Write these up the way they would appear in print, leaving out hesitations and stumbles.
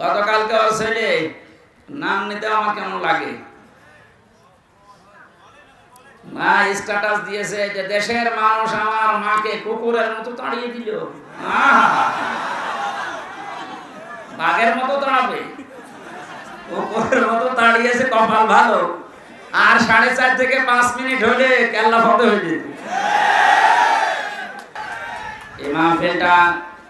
গতকালকে ওর ছেলে নাম নিতে আমার কেমন লাগে, মা স্ট্যাটাস দিয়েছে যে দেশের মানুষ আমার মাকে কুকুরের মতো তাড়িয়ে দিল। বাঘের মতো তাড়াবে, কুকুরের মতো তাড়িয়েছে, কপাল ভালো। আর 4.5 থেকে 5 মিনিট হলে কেল্লা ফটো হয়ে যেত। এই মাহফিলটা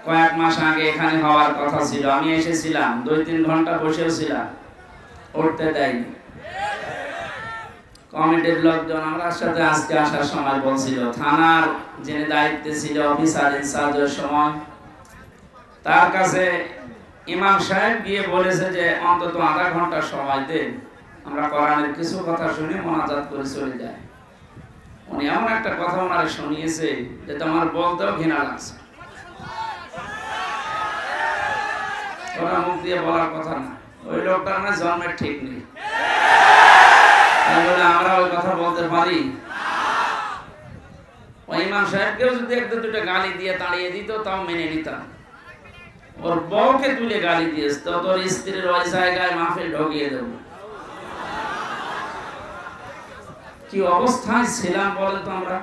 কয়েক মাস আগে এখানে হওয়ার কথা ছিল, আমি এসেছিলাম, 2-3 ঘন্টা বসেও ছিলাম, উঠতে দেয়নি। কমিটির লোকজন আমার সাথে আজকে আসার সময় বলছিল, থানার যিনি দায়িত্বে ছিল অফিসার ইনচার্জের সময়, তার কাছে ইমাম সাহেব গিয়ে বলেছে যে অন্তত আধা ঘন্টা সময় দেন, আমরা কোরআনের কিছু কথা শুনে মোনাজাত করে চলে যায়। উনি এমন একটা কথা ওনারে শুনিয়েছে যে তোমার বলতেও ঘৃণা লাগছে। ওরা মুখ দিয়ে বলার কথা না, ওই লোকটার না জন্মের ঠিক নেই, আমরা ওই কথা বলতে পারি? ওই ইমাম সাহেবকেও যদি 1-2টা গালি দিয়ে তাড়িয়ে দিত তাও মেনে নিতাম। ওর বউকে তুলে গালি দিয়েছে, তো তোর স্ত্রীর ওই জায়গায় মাহফিল ঢুকিয়ে দেব। কি অবস্থায় ছিলাম বলেন তো আমরা।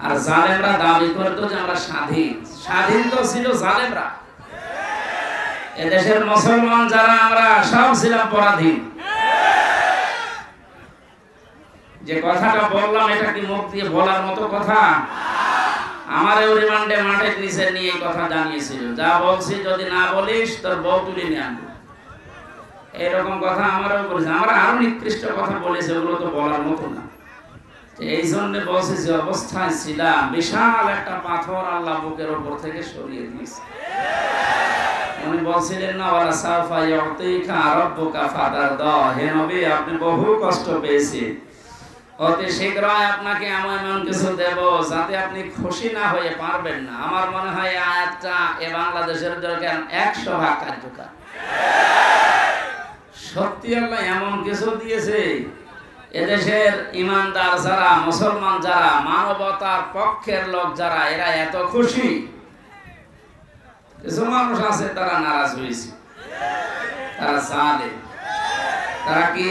আর জালেমরা দাবি করতো যে আমরা স্বাধীন, স্বাধীন তো ছিল জালেমরা। এদেশের মুসলমান যারা আমরা সব ছিলাম পরাধীন। যে কথাটা বললাম এটা কি মুখ দিয়ে বলার মতো কথা? আমার রিমান্ডে মাঠের নিচে নিয়ে এই কথা জানিয়েছিল, যা বলছি যদি না বলিস তোর বউ তুলে নিয়ে আনবো, এরকম কথা আমারও বলেছে। আমরা আরো নিকৃষ্ট কথা বলেছে, ওগুলো তো বলার মতো না। এই জন্য বলছি যে অবস্থায় ছিলাম, বিশাল একটা পাথর আল্লাহ বুকের উপর থেকে সরিয়ে দিয়েছে। উনি বলছিলেন না, ওয়ালা সাফা ইউতিকা রাব্বুকা ফাতারদা, হে নবী আপনি বহু কষ্ট পেয়েছেন, অতি শীঘ্রই আপনাকে এমন কিছু দেব যাতে আপনি খুশি না হয়ে পারবেন না। আমার মনে হয় এই আয়াতটা এ বাংলাদেশের জন্য 100% কার্যকর। সত্যি আল্লাহ এমন কিছু দিয়েছে, এদেশের ইমানদার যারা, মুসলমান যারা, মানবতার পক্ষের লোক যারা, এরা এত খুশি। কিছু মানুষ আছে তারা নারাজ হয়েছে, তারা জালে, তারা কি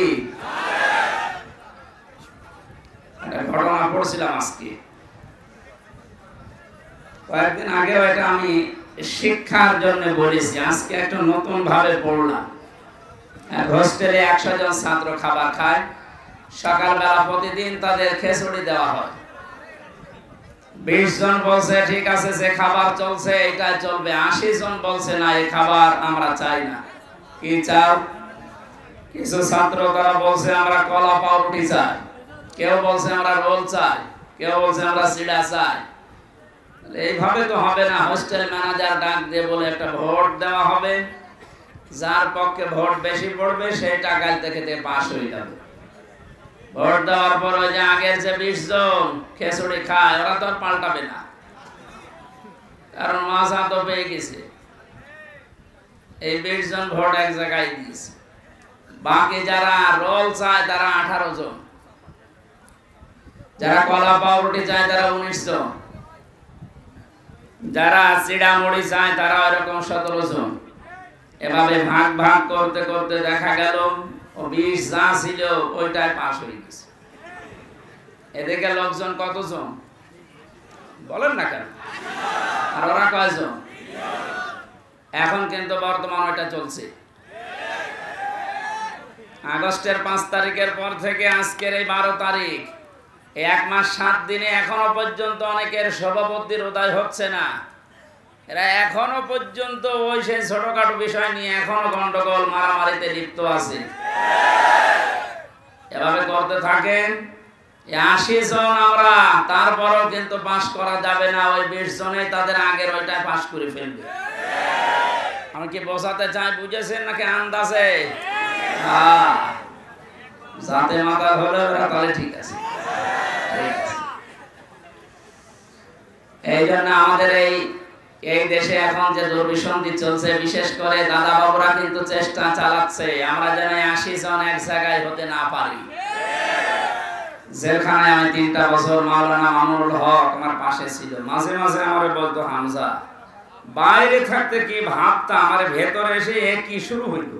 ঘটনা পড়ছিলাম আজকে, কয়েকদিন আগেও এটা আমি শিক্ষার জন্য বলেছি, আজকে একটা নতুন ভাবে পড়লাম। হোস্টেলে 100 জন ছাত্র খাবার খায়, সকালবেলা প্রতিদিন তাদের খিচুড়ি দেওয়া হয়। 20 জন বলছে ঠিক আছে, যে খাবার চলছে এটাই চলবে। 80 জন বলছে না, এই খাবার আমরা চাই না। কি চাও? কিছু ছাত্র তারা বলছে আমরা কলা পাউরুটি চাই, কেউ বলছে আমরা রোল চাই, কেউ বলছে আমরা সিডা চাই। এইভাবে তো হবে না। হোস্টেল ম্যানেজার ডাক দিয়ে বলে একটা ভোট দেওয়া হবে, যার পক্ষে ভোট বেশি পড়বে সেই টাকায় থেকে পাস হয়ে যাবে। ভোট দেওয়ার পর ওই যে আগের যে 20 জন খিচুড়ি খায়, ওরা তো আর পাল্টাবে না, কারণ মাজা তো পেয়ে গেছে। এই 20 জন ভোট এক জায়গায় দিয়েছে। বাকি যারা রোল চায় তারা 18 জন, যারা কলা পাউরুটি চায় তারা 19 জন, যারা চিড়া মুড়ি চায় তারা এরকম 17 জন। এভাবে ভাগ ভাগ করতে করতে দেখা গেল ও 20 যা ছিল ওইটাই পাস হয়ে গেছে। এদিকে লোকজন কতজন বলেন না কেন? আর ওরা কয়জন? এখন কিন্তু বর্তমান ওইটা চলছে। আগস্টের 5 তারিখের পর থেকে আজকের এই 12 তারিখ, 1 মাস 7 দিনে এখনো পর্যন্ত অনেকের সভাপতির উদয় হচ্ছে না। এরা এখনো পর্যন্ত ওই সেই ছোটখাটো বিষয় নিয়ে এখনো গন্ডগোল মারামারিতে লিপ্ত আছে। এভাবে করতে থাকেন 80 জন আমরা, তারপরও কিন্তু পাস করা যাবে না। ওই 20 জনে তাদের আগের ওইটাই পাস করে ফেলবে। আমি কি বোঝাতে চাই, বুঝেছেন নাকি আন্দাজে? যাতে মাথা হলে তাহলে ঠিক আছে। এই জন্য আমাদের এই দেশে এখন যে দুর্বিসন্ধি চলছে, বিশেষ করে দাদা বাবুরা কিন্তু চেষ্টা চালাচ্ছে আমরা যেন 80 জন এক জায়গায় হতে না পারি। জেলখানায় আমি 3টা বছর মাওলানা মামুনুল হক আমার পাশে ছিল, মাঝে মাঝে আমারে বলতো হামজা বাইরে থাকতে কি ভাবতাম, আমার ভেতরে এসে কি শুরু হইল।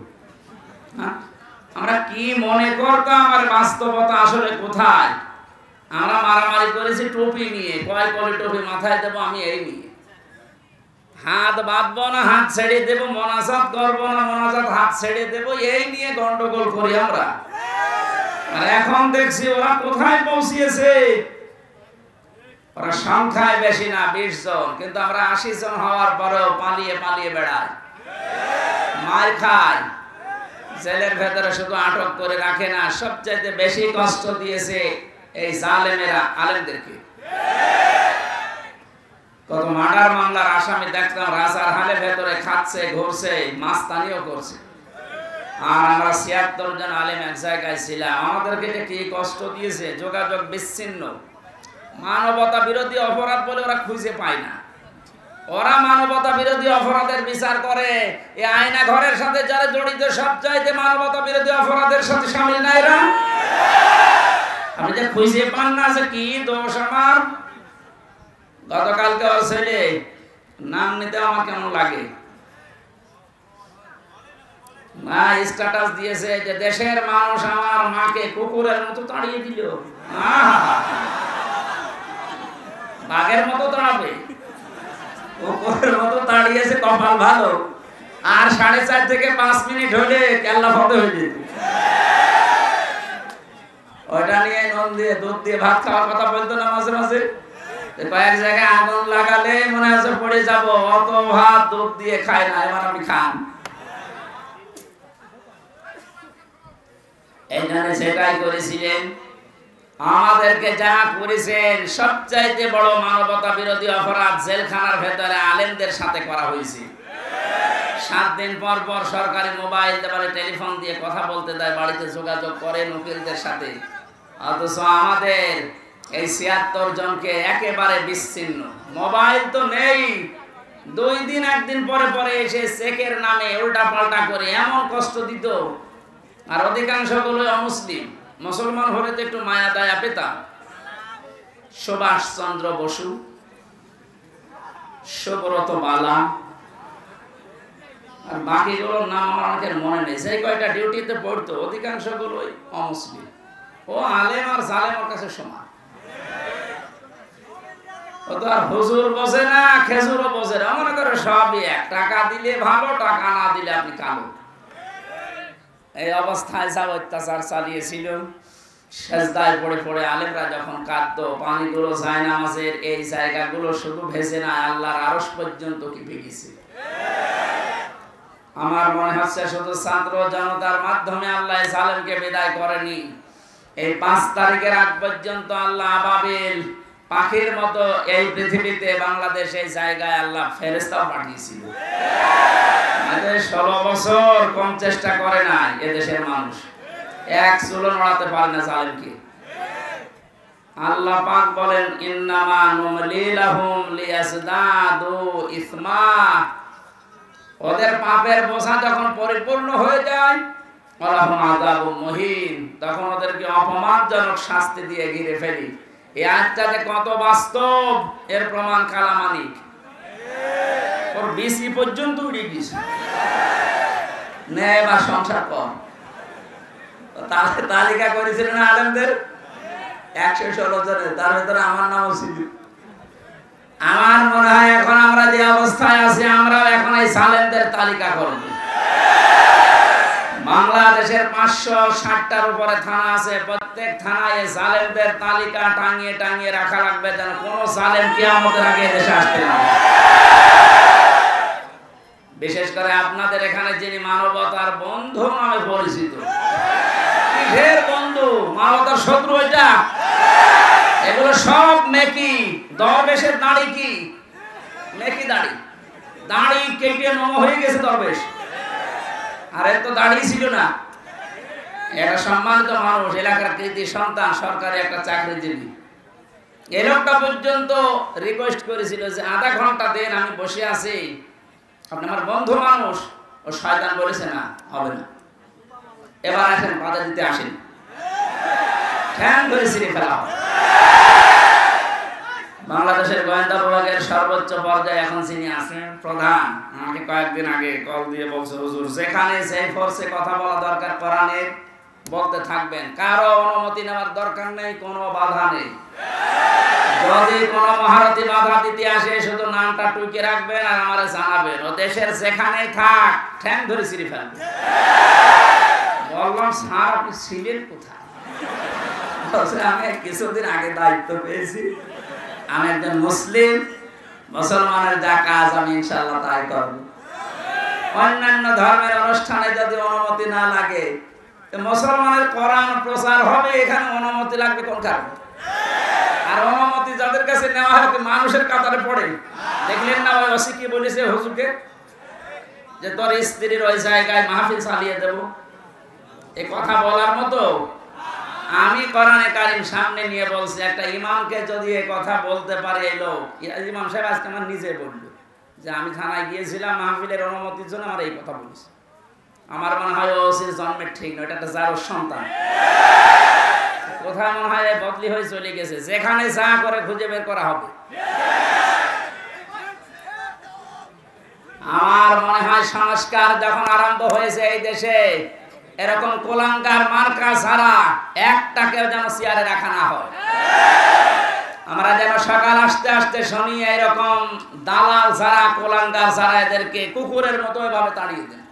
আমরা কি মনে করতাম, আর বাস্তবতা আসলে কোথায়। আমরা মারামারি করেছি টুপি নিয়ে, কয় কলে টুপি মাথায় দেবো আমি এই নিয়ে, হাত বাঁধবো না হাত ছেড়ে দেবো, মোনাজাত করবো না মোনাজাত হাত ছেড়ে দেবো, এই নিয়ে গন্ডগোল করি আমরা। আর এখন দেখছি ওরা কোথায় পৌঁছিয়েছে। ওরা সংখ্যায় বেশি না 20 জন, কিন্তু আমরা 80 জন হওয়ার পরেও পালিয়ে পালিয়ে বেড়াই, মার খাই, জেলের ভেতরে শুধু আটক করে রাখে না, সবচাইতে বেশি কষ্ট দিয়েছে এই জালেমেরা আলেমদেরকে। কত মার্ডার মামলার আসামি দেখতাম রাজার হালে ভেতরে খাচ্ছে, ঘুরছে, মাস্তানিও করছে। আর আমরা 76 জন আলেম এক জায়গায় ছিলাম, আমাদেরকে কি কষ্ট দিয়েছে। যোগাযোগ বিচ্ছিন্ন, মানবতা বিরোধী অপরাধ বলে ওরা খুঁজে পায় না। ওরা মানবতা বিরোধী অপরাধের বিচার করে, এই আয়না ঘরের সাথে যারা জড়িত সব চাইতে মানবতা বিরোধী অপরাধের সাথে শামিল না এরা। আপনি যে খুঁজে পান না যে কি দোষ আমার। গতকালকে ওর ছেলে নাম নিতে আমার কেমন লাগে, মা স্ট্যাটাস দিয়েছে যে দেশের মানুষ আমার মাকে কুকুরের মতো তাড়িয়ে দিল। বাঘের মতো তাড়াবে, কুকুরের মতো তাড়িয়েছে, কপাল ভালো। আর 4.5 থেকে 5 মিনিট হলে কেল্লা ফটো হয়ে যেত। ওইটা নিয়ে নুন দিয়ে দুধ দিয়ে ভাত খাওয়ার কথা বলতো না মাঝে মাঝে। কয়েক জায়গায় আগুন লাগালে মনে হচ্ছে পড়ে যাব, অত ভাত দুধ দিয়ে খায় না, এবার আপনি খান। এইখানে সেটাই করেছিলেন, আমাদেরকে যা করেছেন সবচাইতে বড় মানবতা বিরোধী অপরাধ জেলখানার ভেতরে আলেমদের সাথে করা হয়েছে। 7 দিন পর পর সরকারি মোবাইল দেওয়ালে টেলিফোন দিয়ে কথা বলতে দেয়, বাড়িতে যোগাযোগ করেন উকিলদের সাথে। অথচ আমাদের এই 76 জনকে একেবারে বিচ্ছিন্ন, মোবাইল তো নেই। 2 দিন 1 দিন পরে পরে এসে চেকের নামে উল্টা পাল্টা করে এমন কষ্ট দিত। আর অধিকাংশ গুলো অমুসলিম, মুসলমান হলে তো একটু মায়া দয়া পেতাম। সুভাষ চন্দ্র বসু, সুব্রত বালা, আর বাকিগুলোর নাম আমার অনেকের মনে নেই। সেই কয়টা ডিউটিতে পড়তো অধিকাংশ গুলোই অমুসলিম। ও আলেম আর জালেমের কাছে সমান। ও তো আর হুজুর বোঝে না, খেজুরও বোঝে না, মনে করে সবই এক। টাকা দিলে ভালো, টাকা না দিলে আপনি কালো। এই অবস্থায় যা অত্যাচার চালিয়েছিল, সেজদায় পড়ে পড়ে আলেমরা যখন কাঁদতো, পানিগুলো জায়নামাজের এই জায়গাগুলো শুধু ভেসে না, আল্লাহর আরশ পর্যন্ত কেঁপে গেছে। আমার মনে হচ্ছে শুধু ছাত্র জনতার মাধ্যমে আল্লাহ জালেমকে বিদায় করেনি। এই 5 তারিখের আগ পর্যন্ত আল্লাহ আবাবিল পাখির মতো এই পৃথিবীতে বাংলাদেশ এই জায়গায় আল্লাহ ফেরেশতা পাঠিয়েছিল। 16 বছর কম চেষ্টা করে না এদেশের মানুষ, এক চুলো নড়াতে পারে না জালেমকে। আল্লাহ পাক বলেন, ইন্নামা নুমলি লাহুম লিয়াজদাদু ইসমা। ওদের পাপের বোঝা যখন পরিপূর্ণ হয়ে যায়, ওয়ালাহুম আযাবুম মুহিন, তখন ওদেরকে অপমানজনক শাস্তি দিয়ে ঘিরে ফেলি। এই আয়াতটাতে কত বাস্তব এর প্রমাণ কালামানিক। ওর বিসি পর্যন্ত উড়ে গেছে, ন্যায় বা সংসার কম। তালিকা করেছিলেন আলেমদের 116 জনের, তার ভিতরে আমার নামও ছিল। আমার মনে হয় এখন আমরা যে অবস্থায় আছি, আমরাও এখন এই সালেমদের তালিকা করব। বাংলাদেশের 560টার উপরে থানা আছে, প্রত্যেক থানায় সালেমদের তালিকা টাঙিয়ে টাঙিয়ে রাখা লাগবে, যেন কোন সালেম কিয়ামতের আগে দেশে আসতে না। বিশেষ করে আপনাদের এখানে যিনি মানবতার বন্ধু নামে পরিচিত, কিসের বন্ধু, মানবতার শত্রু এটা। এগুলো সব মেকি। দরবেশের দাড়ি কি মেকি দাড়ি, দাড়ি কেটে নম হয়ে গেছে দরবেশ। আর এত দাড়ি ছিল না। একটা সম্মানিত মানুষ, এলাকার কৃতি সন্তান, সরকারি একটা চাকরিজীবী। এই লোকটা পর্যন্ত রিকোয়েস্ট করেছিল যে আধা ঘন্টা দেন, আমি বসে আছি, আপনি আমার বন্ধু মানুষ। ও শয়তান বলেছে না, হবে না, এবার আসেন, বাধা দিতে আসেন, ঠ্যাং ধরে ছিঁড়ে ফেলা হবে। বাংলাদেশের গোয়েন্দা বিভাগের সর্বোচ্চ পর্যায়ে এখন যিনি আছেন প্রধান, আমাকে কয়েকদিন আগে কল দিয়ে বলছে, হুজুর যেখানে সেই ফোর্সে কথা বলা দরকার কোরআনের বলতে থাকবেন, কারো অনুমতি নেওয়ার দরকার নেই, কোনো বাধা নেই। যদি কোনো মহারথী বাধা দিতে আসে শুধু নামটা টুকে রাখবেন আর আমারে জানাবেন, ও দেশের যেখানেই থাক ঠ্যাং ধরে ছিঁড়ে ফেলবেন। বললাম স্যার আপনি ছিলেন কোথায়? আমি কিছুদিন আগে দায়িত্ব পেয়েছি, আমি একজন মুসলিম, মুসলমানের যা কাজ আমি ইনশাআল্লাহ তাই করব। অন্যান্য ধর্মের অনুষ্ঠানে যদি অনুমতি না লাগে, মুসলমানের কোরআন প্রচার হবে, এখানে অনুমতি লাগবে কোন কারণে? আর অনুমতি যাদের কাছে নেওয়া হয় মানুষের কাতারে পড়ে। দেখলেন না ওই ওসি কি বলেছে হুজুরকে, যে তোর স্ত্রীর ওই জায়গায় মাহফিল চালিয়ে দেব। এই কথা বলার মতো আমি কোরআনে কারীম সামনে নিয়ে বলছি, একটা ইমামকে যদি এই কথা বলতে পারে এই লোক, ইমাম সাহেব আজকে আমার নিজে বললো যে আমি থানায় গিয়েছিলাম মাহফিলের অনুমতির জন্য, আমার এই কথা বলেছে। আমার মনে হয় ওসির জন্মের ঠিক নয়, এটা একটা জারোর সন্তান। কোথায় মনে হয় বদলি হয়ে চলে গেছে, যেখানে যা করে খুঁজে বের করা হবে। আমার মনে হয় সংস্কার যখন আরম্ভ হয়েছে এই দেশে, এরকম কোলাঙ্গার মার্কা ছাড়া একটাকেও যেন চেয়ারে রাখা না হয়। আমরা যেন সকাল আসতে আসতে শুনি এরকম দালাল ছাড়া, কোলাঙ্গার ছাড়া এদেরকে কুকুরের মতো এভাবে তাড়িয়ে দেন।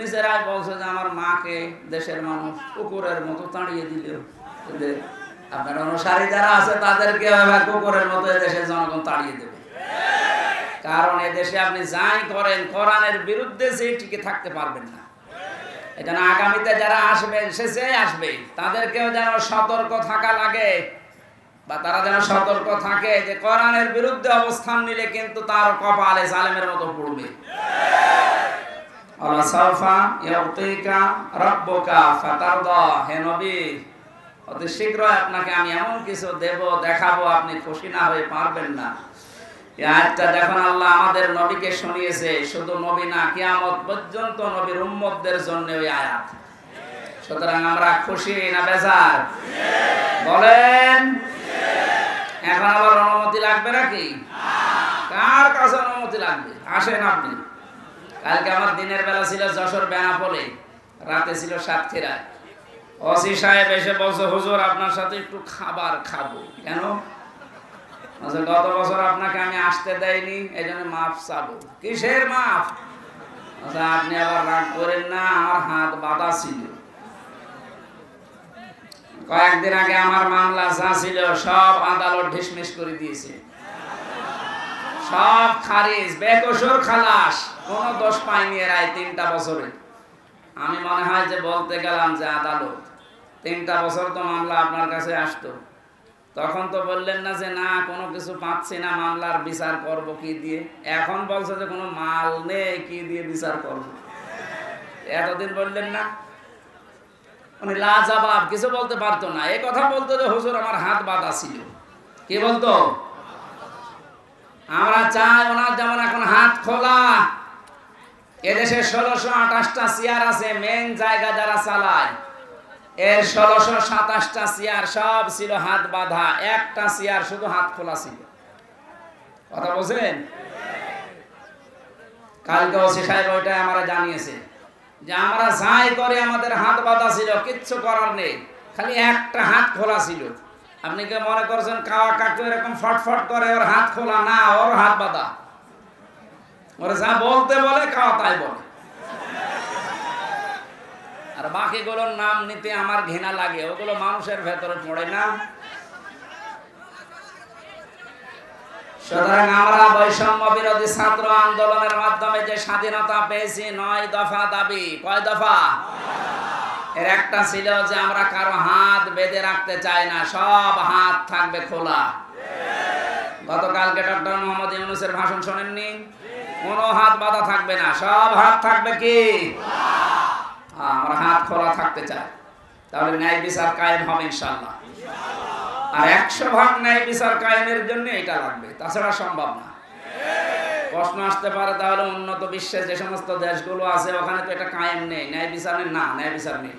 নিজেরাই বলছে যে আমার মাকে দেশের মানুষ কুকুরের মতো তাড়িয়ে দিল। আপনার অনুসারী যারা আছে তাদেরকে কুকুরের মতো এদেশের জনগণ তাড়িয়ে দেবে। কারণ এদেশে আপনি যাই করেন কোরআনের বিরুদ্ধে যে টিকে থাকতে পারবেন না। এটা না, আগামীতে যারা আসবেন সে যে আসবে তাদেরকেও যেন সতর্ক থাকা লাগে, বা তারা যেন সতর্ক থাকে যে কোরআনের বিরুদ্ধে অবস্থান নিলে কিন্তু তার কপালে জালেমের মতো পড়বে। আল্লাহ সাফা ইয়াউতিকা রাব্বুকা ফাতারদা, হে নবী অতি শীঘ্রই আপনাকে আমি এমন কিছু দেব, দেখাবো, আপনি খুশি না হয়ে পারবেন না। এই আয়াতটা যখন আল্লাহ আমাদের নবীকে শুনিয়েছে, শুধু নবী না, কিয়ামত পর্যন্ত নবীর উম্মতদের জন্য ওই আয়াত। সুতরাং আমরা খুশি না বেজার? বলেন। এখন আবার অনুমতি লাগবে নাকি? কার কাছে অনুমতি লাগবে? আসেন আপনি। কালকে আমার দিনের বেলা ছিল যশোর বেনাপোলে, রাতে ছিল সাতক্ষীরায়। ওসি সাহেব এসে বলছে, হুজুর আপনার সাথে একটু খাবার খাবো। কেন? গত বছর আপনাকে আমি আসতে দেয়নি, এই জন্য মাফ চাবো। কিসের মাফ? আপনি আবার রাগ করেন না, আমার হাত বাঁধা ছিল। কয়েকদিন আগে আমার মামলা যা ছিল সব আদালত ঢিসমিস করে দিয়েছে, সব খারিজ, বেকসুর খালাস, কোন দোষ পাইনি এরা 3টা বছরে। আমি মনে হয় যে বলতে গেলাম যে আদালত 3টা বছর তো মামলা আপনার কাছে আসতো, তখন তো বললেন না যে না কোনো কিছু পাচ্ছি না, মামলার বিচার করব কি দিয়ে। এখন বলছে যে কোনো মাল নেই, কি দিয়ে বিচার করব। এতদিন বললেন না? উনি লাজবাব, কিছু বলতে পারতো না। এই কথা বলতো যে হুজুর আমার হাত বাঁধা ছিল। কি বলতো? আমরা চাই ওনার যেমন এখন হাত খোলা। এদেশে 1628টা চেয়ার আছে, মেন জায়গা যারা চালায়, এর 1627টা চেয়ার সব ছিল হাত বাঁধা, একটা চেয়ার শুধু হাত খোলা ছিল। কথা বলছেন? কালকে ওসি সাহেব ওইটাই আমরা জানিয়েছে যে আমরা যাই করে আমাদের হাত বাঁধা ছিল, কিচ্ছু করার নেই, খালি একটা হাত খোলা ছিল। আপনি কি মনে করছেন কাওয়া কাকু এরকম ফটফট করে ওর হাত খোলা? না, ওর হাত বাঁধা। ওরা যা বলতে বলে কাওয়া তাই বলে। আর বাকিগুলোর নাম নিতে আমার ঘৃণা লাগে, ওগুলো মানুষের ভেতরে পড়ে না। সুতরাং আমরা বৈষম্য বিরোধী ছাত্র আন্দোলনের মাধ্যমে যে স্বাধীনতা পেয়েছি, 9 দফা দাবি। কয় দফা? এর একটা ছিল যে আমরা কারো হাত বেঁধে রাখতে চাই না, সব হাত থাকবে খোলা। গতকালকে ডক্টর মোহাম্মদ ইউনূসের ভাষণ শোনেননি? কোনো হাত বাঁধা থাকবে না, সব হাত থাকবে কি? আমরা হাত খোলা থাকতে চাই, তাহলে ন্যায় বিচার কায়েম হবে ইনশাআল্লাহ। আর 100% ন্যায় বিচার কায়েমের জন্য এটা লাগবে, তাছাড়া সম্ভব না। প্রশ্ন আসতে পারে তাহলে উন্নত বিশ্বের যে সমস্ত দেশগুলো আছে ওখানে তো এটা কায়েম নেই, ন্যায় বিচার নেই। না, ন্যায় বিচার নেই।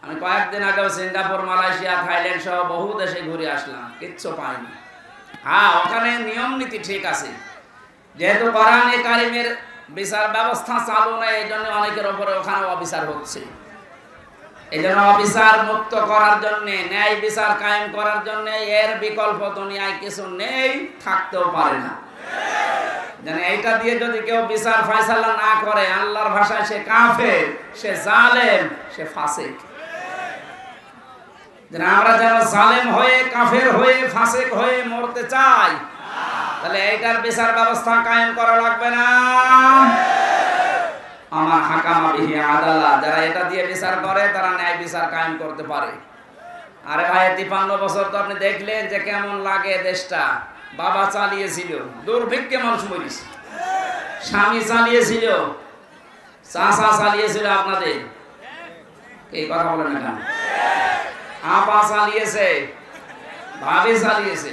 আমি কয়েকদিন আগেও সিঙ্গাপুর, মালয়েশিয়া, থাইল্যান্ড সহ বহু দেশে ঘুরে আসলাম, কিচ্ছু পাইনি। হ্যাঁ, ওখানে নিয়ম নীতি ঠিক আছে, যেহেতু কোরআনে কারিমের বিচার ব্যবস্থা চালু নেই, এই জন্য অনেকের উপরে ওখানে অবিচার হচ্ছে। এই জন্য অবিচার মুক্ত করার জন্য, ন্যায় বিচার কায়েম করার জন্য এর বিকল্প দুনিয়ায় কিছু নেই, থাকতেও পারে না। যেন এইটা দিয়ে যদি কেউ বিচার ফয়সালা না করে, আল্লাহর ভাষায় সে কাফের, সে জালেম, সে ফাসিক। যেন আমরা যেন জালেম হয়ে, কাফের হয়ে, ফাসিক হয়ে মরতে চাই, তাহলে এইটার বিচার ব্যবস্থা কায়েম করা লাগবে না। আমার হাকামা বিহি আদালা, যারা এটা দিয়ে বিচার করে তারা ন্যায় বিচার কায়েম করতে পারে। আরে ভাই, 53 বছর তো আপনি দেখলেন যে কেমন লাগে দেশটা। বাবা চালিয়েছিল, দুর্ভিক্ষে মানুষ মরিছে, স্বামী চালিয়েছিল, চাচা চালিয়েছিল, আপনাদের এই কথা বলেন না কেন? আপা চালিয়েছে, ভাবি চালিয়েছে।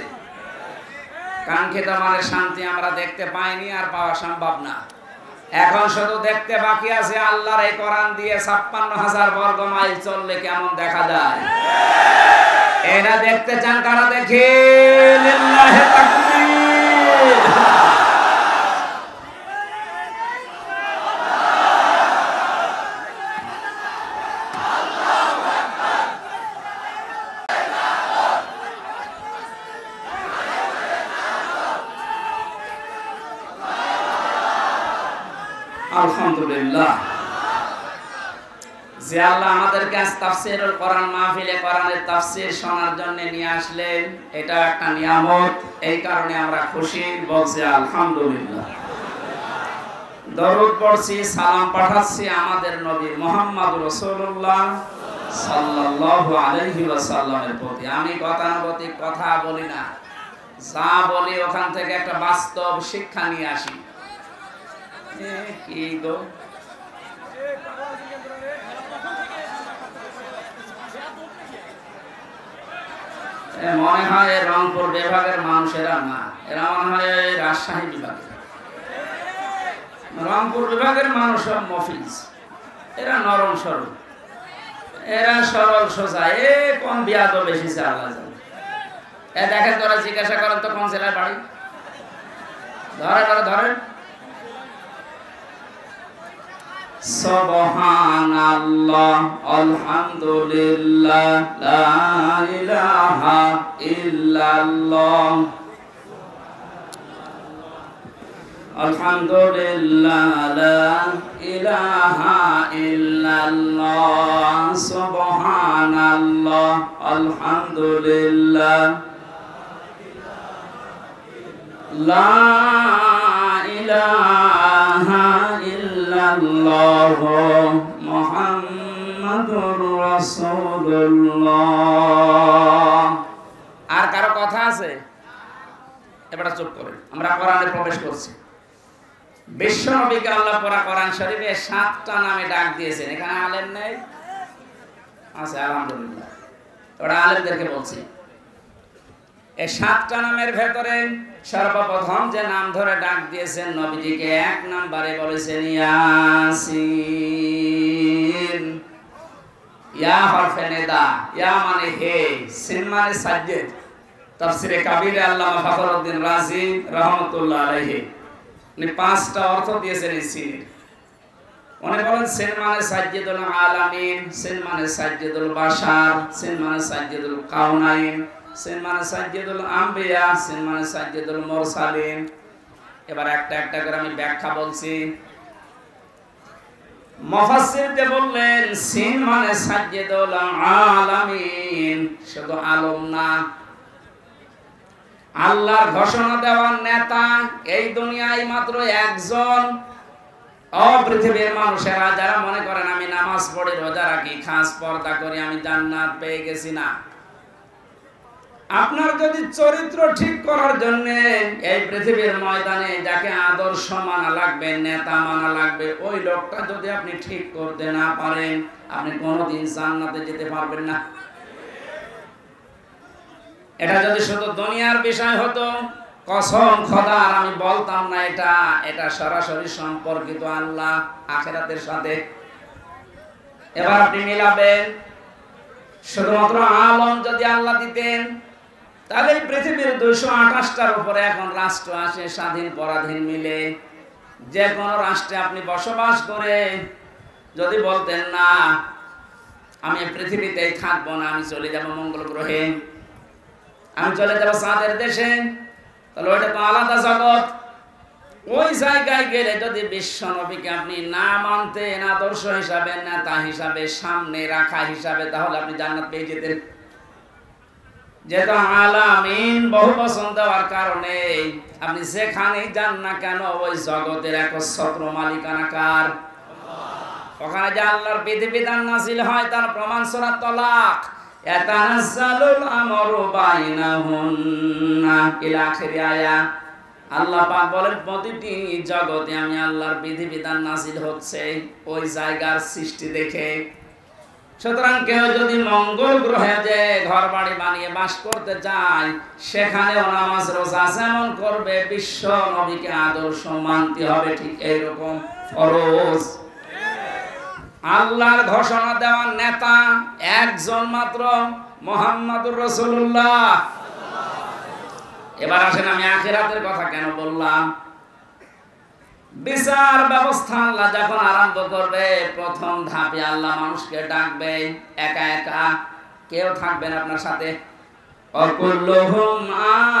কাঙ্ক্ষিত মানে শান্তি আমরা দেখতে পাইনি, আর পাওয়া সম্ভব না। এখন শুধু দেখতে বাকি আছে আল্লাহর এই কোরআন দিয়ে 56,000 বর্গ মাইল চললে কেমন দেখা যায়। এরা দেখতে চান কারা? দেখে লিল্লাহি তাকবীর। আলহামদুলিল্লাহ, যে আল্লাহ আমাদেরকে আজ তাফসীরুল কোরআন মাহফিলে কোরআনের তাফসীর শোনার জন্য নিয়ে আসলেন, এটা একটা নিয়ামত। এই কারণে আমরা খুশি, বলছি আলহামদুলিল্লাহ। দরুদ পড়ছি, সালাম পাঠাচ্ছি আমাদের নবী মুহাম্মদ রাসূলুল্লাহ সাল্লাল্লাহু আলাইহি ওয়াসাল্লামের প্রতি। আমি গতানুগতিক কথা বলি না, যা বলি ওখান থেকে একটা বাস্তব শিক্ষা নিয়ে আসি। কি গো, মনে হয় রংপুর বিভাগের মানুষেরা না, এরা মনে হয় রাজশাহী বিভাগের। রংপুর বিভাগের মানুষ সব মফিজ, এরা নরম সরল, এরা সরল সোজা। কোন বিয়াদ বেশি আল্লাহ জানে। দেখেন, তোরা জিজ্ঞাসা করেন তো কোন জেলায় বাড়ি, ধরেন। সুবহানাল্লাহ, আলহামদুলিল্লাহ, লা ইলাহা ইল্লাল্লাহ, আলহামদুলিল্লাহ, লা ইলাহা ইল্লাল্লাহ, সুবহানাল্লাহ, আলহামদুলিল্লাহ, লা ইলাহা ইল্লাল্লাহ, মুহাম্মাদুর রাসূলুল্লাহ। আর কারো কথা আছে? এবার চুপ করেন, আমরা কোরআনে প্রবেশ করছি। বিশ্ব নবীকে আল্লাহ পুরা কোরআন শরীফে 7টা নামে ডাক দিয়েছেন। এখানে আলেম নেই? আছে, আলহামদুলিল্লাহ। ওরা আলেমদেরকে বলছি, এই 7টা নামের ভেতরে সর্বপ্রথম যে নাম ধরে ডাক দিয়েছেন নবীজিকে, 1 নম্বরে বলেছেন ইয়াসিন। ইয়া হরফে নিদা, ইয়া মানে হে, সিন মানে সাজ্জেদ। তাফসীরে কাবীরে আল্লামা ফখরুদ্দিন রাজি রাহমাতুল্লাহ আলাইহি উনি 5টা অর্থ দিয়েছেন এই সিনের। উনি বলেন সিন মানে সাজ্জেদুল আলামিন, সিন মানে সাজ্জেদুল বাশার, সিন মানে সাজ্জেদুল কাউনাইন, সিন মানে সাজ্জেদুল আম্বিয়া, সিন মানে সাজ্জেদুল মুরসালিন। এবার একটা একটা করে আমি ব্যাখ্যা বলছি। মুফাসসিরতে বললেন সিন মানে সাজ্জেদুল আলামিন, শুধু আলম না, আল্লাহর ঘোষণা দেওয়ার নেতা এই দুনিয়ায় মাত্র একজন। পৃথিবীর মানুষেরা যারা মনে করেন আমি নামাজ পড়ি, রোজা রাখি, খাস পর্দা করি, আমি জান্নাত পেয়ে গেছি, না। আপনার যদি চরিত্র ঠিক করার জন্য এই পৃথিবীর ময়দানে যাকে আদর্শ মানা লাগবে, নেতা মানা লাগবে, ওই লোকটা যদি আপনি ঠিক করতে না পারেন, আপনি কোনোদিন জান্নাতে যেতে পারবেন না। এটা যদি শুধু দুনিয়ার বিষয় হতো, কসম খোদার আমি বলতাম না এটা সরাসরি সম্পর্কিত আল্লাহ আখিরাতের সাথে। এবার আপনি মিলাবেন শুধুমাত্র আলম যদি আল্লাহ দিতেন, তাহলে পৃথিবীর 228টার উপরে এখন রাষ্ট্র আছে স্বাধীন পরাধীন মিলে। যে কোনো রাষ্ট্রে আপনি বসবাস করে যদি বলতেন না আমি পৃথিবীতেই থাকবো না, আমি চলে যাব মঙ্গল গ্রহে, আমি চলে যাব চাঁদের দেশে, তাহলে ওইটা তো আলাদা জগৎ। ওই জায়গায় গেলে যদি বিশ্ব নবীকে আপনি না মানতেন আদর্শ হিসাবে, নেতা হিসাবে, সামনে রাখা হিসাবে, তাহলে আপনি জান্নাত পেয়ে যেতেন। যেহেতু আলামিন বহু পছন্দ দেওয়ার কারণে আপনি যেখানেই যান না কেন ওই জগতের একচ্ছত্র মালিকানা কার? ওখানে যে আল্লাহর বিধিবিধান নাযিল হয় তার প্রমাণ সূরা তালাক, ইয়াতানাজ্জালুল আমরু বাইনাহুন্না ইলা আখির আয়াত। আল্লাহ পাক বলেন প্রতিটি জগতে আমি আল্লাহর বিধিবিধান নাযিল হচ্ছে ওই জায়গার সৃষ্টি দেখে। সুতরাং কেউ যদি মঙ্গল গ্রহে যে ঘর বাড়ি বানিয়ে বাস করতে চায়, সেখানেও নামাজ রোজা যেমন করবে বিশ্ব নবীকে আদর্শ মানতে হবে ঠিক এইরকম ফরজ। আল্লাহর ঘোষণা দেওয়ার নেতা একজন মাত্র, মুহাম্মদুর রাসূলুল্লাহ। এবার আসেন আমি আখিরাতের কথা কেন বললাম। বিচার ব্যবস্থা আল্লাহ যখন আরম্ভ করবে, প্রথম ধাপে আল্লাহ মানুষকে ডাকবে একা একা, কেউ থাকবেন আপনার সাথে। অকুল্লুহুম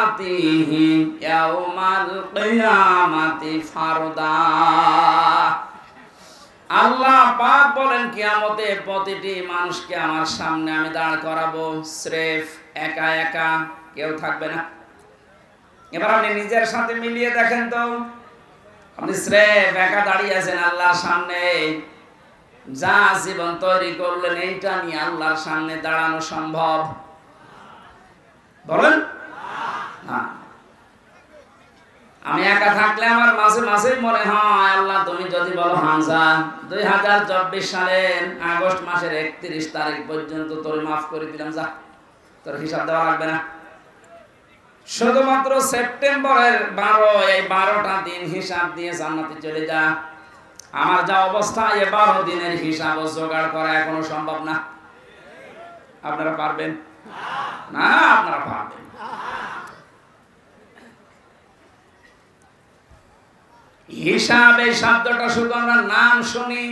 আতিহি ইয়াউমাল কিয়ামাতি ফারদা। আল্লাহ পাক বলেন কিয়ামতে প্রতিটি মানুষকে আমার সামনে আমি দাঁড় করাবো, স্রেফ একা একা, কেউ থাকবে না। এবার আপনি নিজের সাথে মিলিয়ে দেখেন তো, আপনি স্রেফ একা দাঁড়িয়ে আছেন আল্লাহর সামনে, যা জীবন তৈরি করলেন এইটা নিয়ে আল্লাহর সামনে দাঁড়ানো সম্ভব? বলেন না। আমি একা থাকলে আমার মাঝে মাঝে মনে হয় আল্লাহ তুমি যদি বলো হামজা 2024 সালের আগস্ট মাসের 31 তারিখ পর্যন্ত তোর মাফ করে দিলাম, যা তোর হিসাব দেওয়া লাগবে না। শুধুমাত্র সেপ্টেম্বরের 12 এই 12টা দিন হিসাব দিয়ে জান্নাতে চলে যা। আমার যা অবস্থা, এই 12 দিনের হিসাব জোগাড় করা এখনো সম্ভব না। আপনারা পারবেন না? আপনারা পারবেন। হিসাব এই শব্দটা শুধু আমরা নাম শুনি,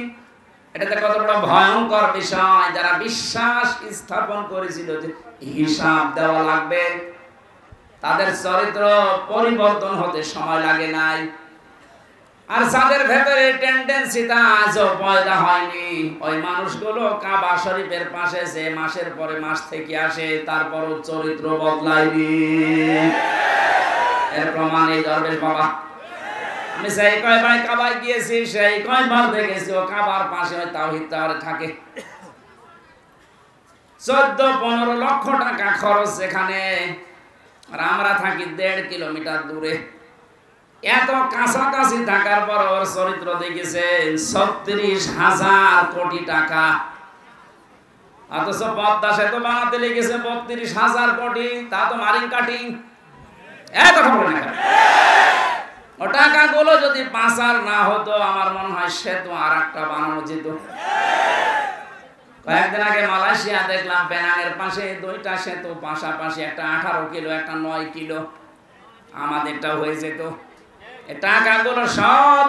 এটাতে কত বড় ভয়ঙ্কর বিষয়। যারা বিশ্বাস স্থাপন করেছিল যে হিসাব দেওয়া লাগবে, তাদের চরিত্র পরিবর্তন হতে সময় লাগে নাই। আর যাদের ভেতরে টেন্ডেন্সিটা আজও পয়দা হয়নি, ওই মানুষগুলো কাবা শরীফের পাশে যে মাসের পরে মাস থেকে আসে, তারপরও চরিত্র বদলায়নি। এর প্রমাণ এই দরবেশ বাবা। আমি সেই কয়বার কাবায় গিয়েছি, সেই কয়বার দেখেছি ও কাবার পাশে ওই তাওহীদ টাওয়ারে থাকে। 14-15 লক্ষ টাকা খরচ সেখানে, আর আমরা থাকি 1.5 কিলোমিটার দূরে। এত কাছাকাছি থাকার পর ওর চরিত্র দেখেছেন 36,000 কোটি টাকা। অথচ পদ্মা সেতু বানাতে লেগেছে 32,000 কোটি, তা তো মারিং কাটিং। কথা বলে না, ও টাকাগুলো যদি পাচার না হতো আমার মনে হয় সেতু আর একটা বানানো যেত। কয়েকদিন আগে মালয়েশিয়া দেখলাম পেনাংয়ের পাশে 2টা সেতু পাশাপাশি, একটা 18 কিলো, একটা 9 কিলো। আমাদেরটাও হয়ে যেত। এই টাকাগুলো সব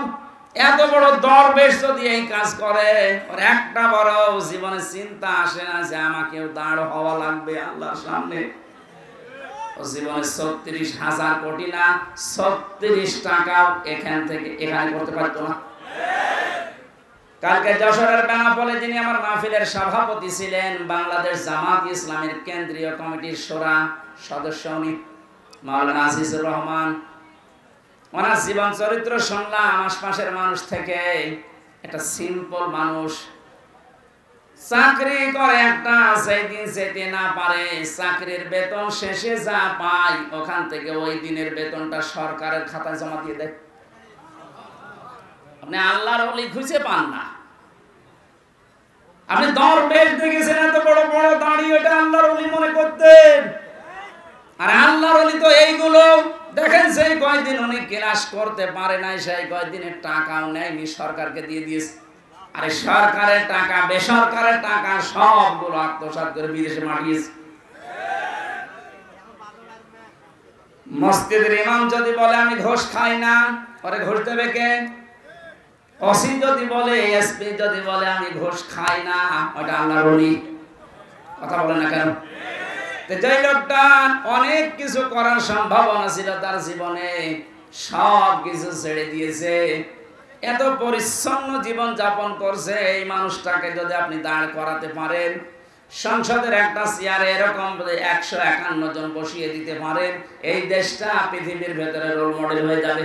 এত বড় দরবেশ যদি এই কাজ করে, ওর একটা বড় জীবনে চিন্তা আসে না যে আমাকেও দাঁড় হওয়া লাগবে আল্লাহর সামনে। ও জীবনে 36,000 কোটি না, 36 টাকাও এখান থেকে এখানে করতে পারতো না। কালকে যশোরের বেনাপোলে যিনি আমার মাহফিলের সভাপতি ছিলেন, বাংলাদেশ জামাত ইসলামের কেন্দ্রীয় কমিটির শোরা সদস্য উনি মাওলানা আজিজুর রহমান। ওনার জীবন চরিত্র শুনলাম আশপাশের মানুষ থেকে। একটা সিম্পল মানুষ, চাকরি করে একটা, সেই দিন যেতে না পারে, চাকরির বেতন শেষে যা পায় ওখান থেকে ওই দিনের বেতনটা সরকারের খাতায় জমা দিয়ে দেয়। আপনি আল্লাহর ওলি খুঁজে পান না। আপনি দরবেশ দেখেছেন এত বড় বড় দাড়ি, ওটা আল্লাহর ওলি মনে করতেন। আর আল্লাহর ওলি তো এইগুলো দেখেন, সেই কয়দিন উনি ক্লাস করতে পারে নাই, সেই কয়দিনের টাকাও নেয়নি, সরকারকে দিয়ে দিয়েছে। আরে সরকারের টাকা বেসরকারের টাকা সবগুলো আত্মসাৎ করে বিদেশে পাঠিয়েছে। মসজিদের ইমাম যদি বলে আমি ঘুষ খাই না, পরে ঘুষ দেবে কে? ওসি যদি বলে, এসপি যদি বলে আমি ঘুষ খাই না, ওটা আল্লাহর ওলি। কথা বলে না কেন? যে লোকটা অনেক কিছু করার সম্ভাবনা ছিল তার জীবনে, সব কিছু ছেড়ে দিয়েছে, এত পরিচ্ছন্ন জীবন যাপন করছে, এই মানুষটাকে যদি আপনি দাঁড় করাতে পারেন, সংসদের একটা চেয়ারে এরকম 151 জন বসিয়ে দিতে পারেন, এই দেশটা পৃথিবীর ভেতরে রোল মডেল হয়ে যাবে।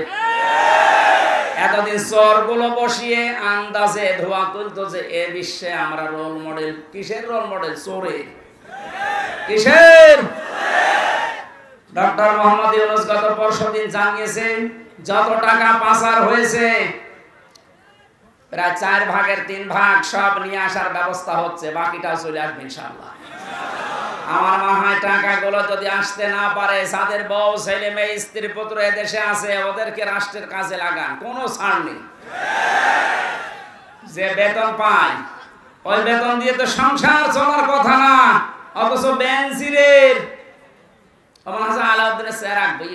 এতদিন চোরগুলো বসিয়ে আন্দাজে ধোয়া তুলতেছে, এ বিশ্বে আমরা রোল মডেল। কিসের রোল মডেল? চোরে। কিসের? ডক্টর মোহাম্মদ ইউনূস গত পরশুদিন জানিয়েছেন যত টাকা পাচার হয়েছে প্রায় 4 ভাগের 3 ভাগ সব নিয়ে আসার ব্যবস্থা হচ্ছে, বাকিটা চলে আসবে ইনশাআল্লাহ। আমার মনে হয় টাকাগুলো যদি আসতে না পারে, যাদের বউ ছেলে মেয়ে স্ত্রী পুত্র এদেশে আছে, ওদেরকে রাষ্ট্রের কাজে লাগান, কোনো ছাড় নেই। যে বেতন পায় ওই বেতন দিয়ে তো সংসার চলার কথা না, অথচ বেনজিরের আলাউদ্দিনের চেহারা রাখবে।